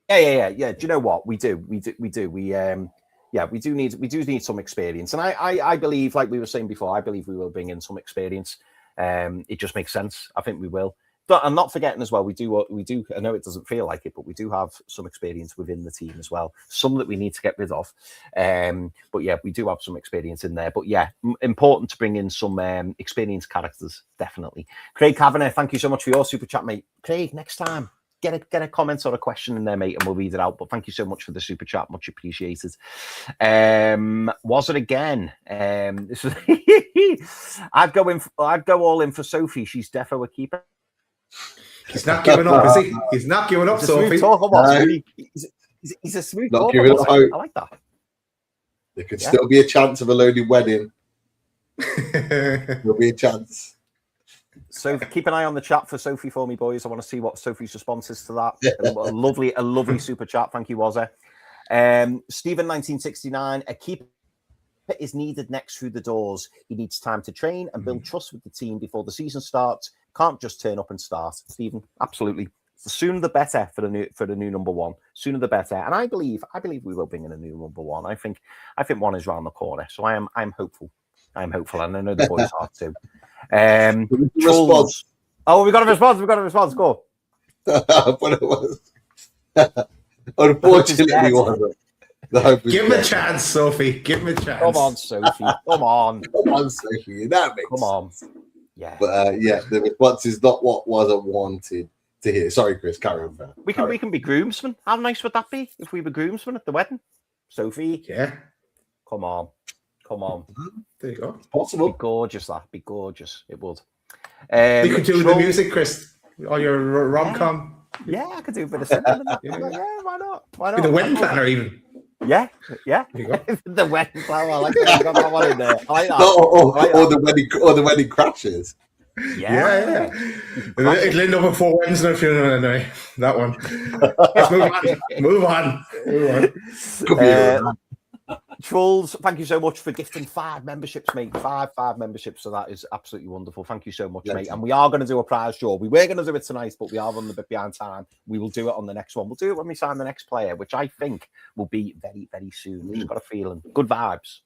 Speaker 2: Do you know what we do? We do need some experience, and I believe, like we were saying before, I believe we will bring in some experience. It just makes sense. I think we will. But I'm not forgetting as well. We do. I know it doesn't feel like it, but we do have some experience within the team as well. Some that we need to get rid of. But yeah, we do have some experience in there. But yeah, important to bring in some experienced characters. Definitely. Craig Kavanagh, thank you so much for your super chat, mate. Craig, next time, get a comment or a question in there, mate, and we'll read it out. But thank you so much for the super chat, much appreciated. Was it again? This is I'd go all in for Sophie. She's defo a keeper.
Speaker 3: He's not giving up, is he? He's not giving up, Sophie.
Speaker 2: He's a smooth
Speaker 1: not
Speaker 2: talker. I like that.
Speaker 1: There could still be a chance of a loaded wedding. There'll be a chance.
Speaker 2: So keep an eye on the chat for Sophie for me, boys. I want to see what Sophie's response is to that. A lovely super chat. Thank you, Wazza. Stephen 1969, a keeper is needed next through the doors. He needs time to train and build trust with the team before the season starts. Can't just turn up and start. Stephen, absolutely. The sooner the better for the new number one. Sooner the better. And I believe we will bring in a new number one. I think one is around the corner. So I'm hopeful. I'm hopeful, and I know the boys are too.
Speaker 1: Response.
Speaker 2: Oh, we got a response. Go.
Speaker 1: But it was. Unfortunately, it wasn't.
Speaker 3: Give him a chance, Sophie. Give him a chance.
Speaker 2: Come on, Sophie. Come on,
Speaker 1: Sophie. That makes
Speaker 2: Come on.
Speaker 1: sense.
Speaker 2: Yeah.
Speaker 1: But the response is not what wasn't wanted to hear. Sorry, Chris. Carry on.
Speaker 2: We can be groomsmen. How nice would that be if we were groomsmen at the wedding? Sophie.
Speaker 3: Yeah.
Speaker 2: Come on.
Speaker 3: There you go.
Speaker 1: Possible.
Speaker 2: Be gorgeous. That be gorgeous. It would.
Speaker 3: You could do the music, Chris. Or your rom-com.
Speaker 2: Yeah, I could do a bit of something. Yeah, why not?
Speaker 3: Be the wedding planner, even.
Speaker 2: Yeah.
Speaker 3: There you go.
Speaker 2: The wedding planner. I like that. I got that one in there. I like that.
Speaker 1: Or the wedding crashes.
Speaker 2: Yeah.
Speaker 3: It'll end up with 4 weddings and a funeral anyway. That one. Let's move on.
Speaker 1: Could be
Speaker 2: Trolls, thank you so much for gifting 5 memberships, mate. 5 memberships. So that is absolutely wonderful. Thank you so much, mate. And we are going to do a prize draw. We were going to do it tonight, but we are running a bit behind time. We will do it on the next one. We'll do it when we sign the next player, which I think will be very, very soon. We've just got a feeling. Good vibes.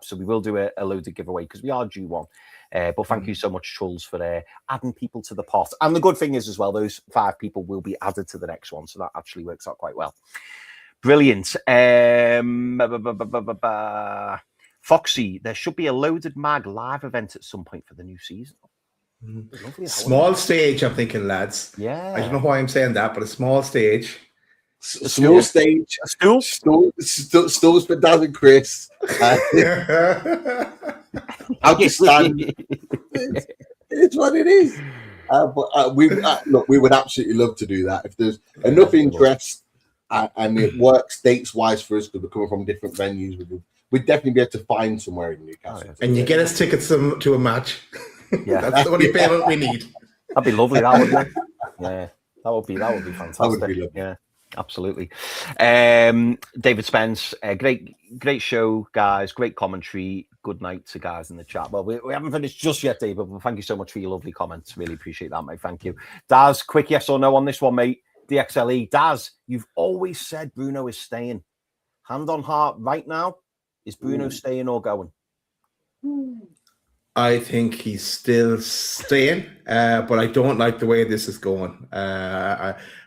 Speaker 2: So we will do a loaded giveaway because we are due one. But thank you so much, Trolls, for adding people to the pot. And the good thing is as well, those 5 people will be added to the next one. So that actually works out quite well. Brilliant. Foxy, there should be a Loaded Mag live event at some point for the new season.
Speaker 3: Small stage, I'm thinking, lads.
Speaker 2: Yeah.
Speaker 3: I don't know why I'm saying that, but a small stage.
Speaker 1: Small stage. Stools for Daz and Chris. I'll just stand. It's what it is. But we would absolutely love to do that if there's enough interest. And it works dates wise for us because we're coming from different venues. We'd definitely be able to find somewhere in Newcastle.
Speaker 3: And you get us tickets to a match.
Speaker 2: Yeah,
Speaker 3: that's the only payment we need.
Speaker 2: That'd be lovely. That would be. Yeah, that would be fantastic.
Speaker 1: That would be lovely.
Speaker 2: Yeah, absolutely. David Spence, great show, guys. Great commentary. Good night to guys in the chat. Well, we haven't finished just yet, David. But thank you so much for your lovely comments. Really appreciate that, mate. Thank you. Daz, quick yes or no on this one, mate. DXLE. Daz, you've always said Bruno is staying. Hand on heart right now, is Bruno staying or going?
Speaker 3: I think he's still staying, but I don't like the way this is going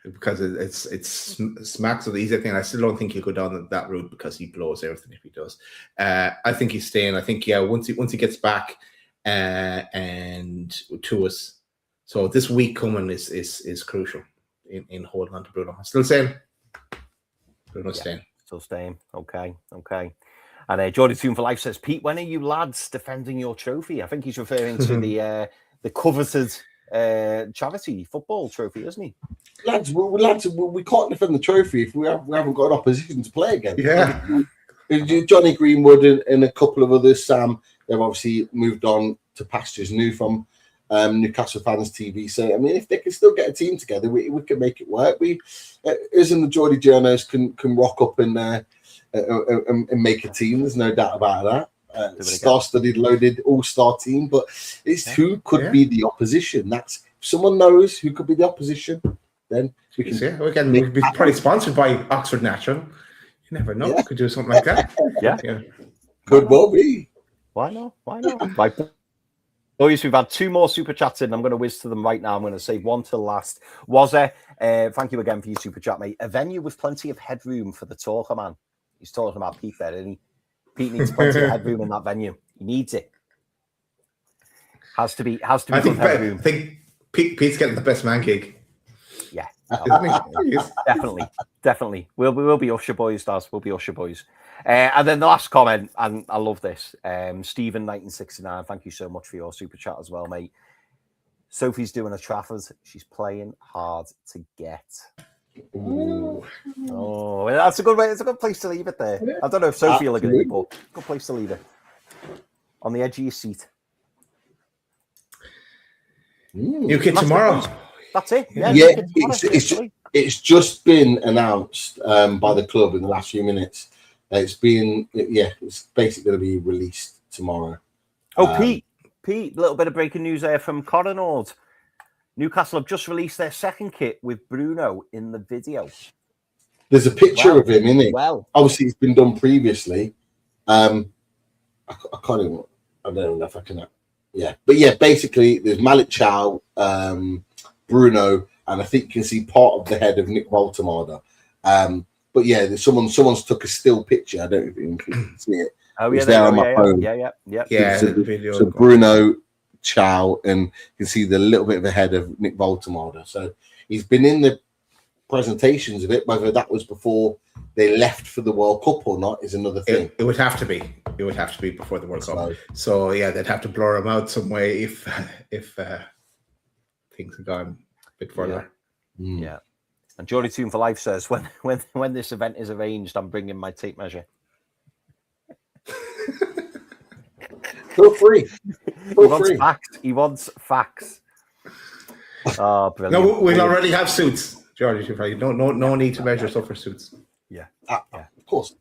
Speaker 3: because it's smacks of the easy thing. I still don't think he'll go down that route because he blows everything if he does. I think he's staying. I think once he gets back and to us. So this week coming is crucial. in holding on to Bruno. Still saying Bruno's staying.
Speaker 2: Still staying. Okay. And Jordy Tune for Life says, Pete, when are you lads defending your trophy? I think he's referring to the coveted charity football trophy, isn't he?
Speaker 1: Lads, we can't defend the trophy if we haven't got an opposition to play against.
Speaker 3: Yeah.
Speaker 1: Johnny Greenwood and a couple of others, Sam, they've obviously moved on to pastures new from Newcastle Fans TV. So, I mean, if they can still get a team together, we can make it work. Us and the Geordie Journos can rock up and make a team. There's no doubt about that. Star-studded, loaded, all-star team. But it's who could be the opposition. That's if someone knows who could be the opposition, then we can.
Speaker 3: We'd be probably sponsored by Oxford Natural. You never know. We could do something like that.
Speaker 2: Yeah.
Speaker 1: Could well be.
Speaker 2: Why not? Right. Boys, we've had 2 more super chats in. I'm going to whiz to them right now. I'm going to save one till last. Thank you again for your super chat, mate. A venue with plenty of headroom for the talker, man. He's talking about Pete there, isn't he? Pete needs plenty of headroom in that venue. He needs it. Has to be. I
Speaker 3: think Pete's getting the best man gig.
Speaker 2: Yeah,
Speaker 3: Isn't he?
Speaker 2: definitely. We'll be Usher boys, Daz. We'll be Usher boys. And then the last comment, and I love this. Stephen 1969, thank you so much for your super chat as well, mate. Sophie's doing a Trafford. She's playing hard to get. Ooh. Oh, that's a good way. It's a good place to leave it there. I don't know if Sophie will agree, but good place to leave it. On the edge of your seat.
Speaker 3: New kid tomorrow.
Speaker 2: That's it.
Speaker 1: Yeah, it's just been announced by the club in the last few minutes. It's basically going to be released tomorrow.
Speaker 2: Oh, Pete, a little bit of breaking news there from Coronord. Newcastle have just released their second kit with Bruno in the video.
Speaker 1: There's a picture of him in it.
Speaker 2: Well,
Speaker 1: obviously it's been done previously. I can't even. I don't know if I can. Yeah, but yeah, basically there's Malik Chow, Bruno, and I think you can see part of the head of Nick Voltemada. But yeah, there's someone's took a still picture. I don't know if you can see it.
Speaker 2: Oh
Speaker 1: yeah, there on my phone.
Speaker 2: Yeah.
Speaker 1: So Bruno, Chow, and you can see the little bit of a head of Nick Voltemada. So he's been in the presentations of it. Whether that was before they left for the World Cup or not is another thing.
Speaker 3: It would have to be. It would have to be before the World Cup. So yeah, they'd have to blur him out some way if things have gone a bit further.
Speaker 2: Yeah. And Jordy Tune for Life says, when this event is arranged, I'm bringing my tape measure.
Speaker 1: Feel free.
Speaker 2: He wants facts. Oh, brilliant.
Speaker 3: No, we'll already have suits, Jordy. No need to measure stuff for suits.
Speaker 2: Yeah.
Speaker 1: Of course.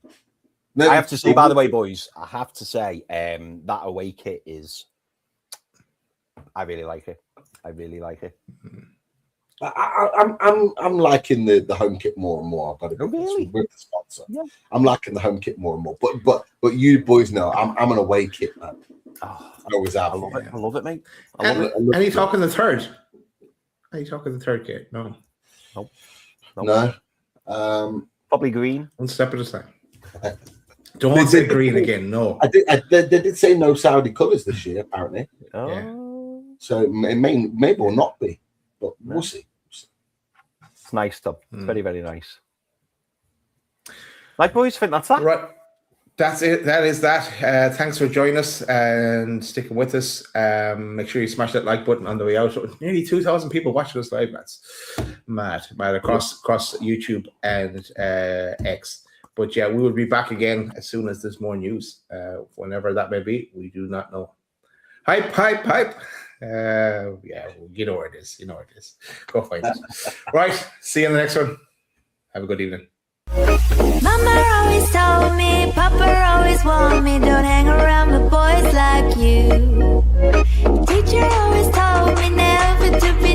Speaker 2: I have to say, by the way, boys, that away kit is. I really like it.
Speaker 1: I'm liking the home kit more and more. I've got to go with the sponsor. Yeah. I'm liking the home kit more and more. But you boys know I'm an away kit man.
Speaker 2: Oh,
Speaker 1: I always have.
Speaker 2: I love it, mate.
Speaker 3: Are you talking the third? Are you talking the third kit? No.
Speaker 1: No.
Speaker 2: Probably green.
Speaker 3: One step at a time. Don't say green again. No.
Speaker 1: They did say no Saudi colours this year, apparently.
Speaker 2: Oh.
Speaker 3: Yeah.
Speaker 1: So it may or not be, but we'll see.
Speaker 2: It's nice stuff. It's very, very nice. Right, boys, I think that's that.
Speaker 3: Right. That's it. That is that. Thanks for joining us and sticking with us. Make sure you smash that like button on the way out. Nearly 2,000 people watching us live. That's mad across YouTube and X. But yeah, we will be back again as soon as there's more news. Whenever that may be, we do not know. Hype. Yeah, you know where it is. Go find it. Right. See you in the next one. Have a good evening.
Speaker 5: Mama always told me, Papa always warned me, don't hang around with boys like you. Teacher always told me never to be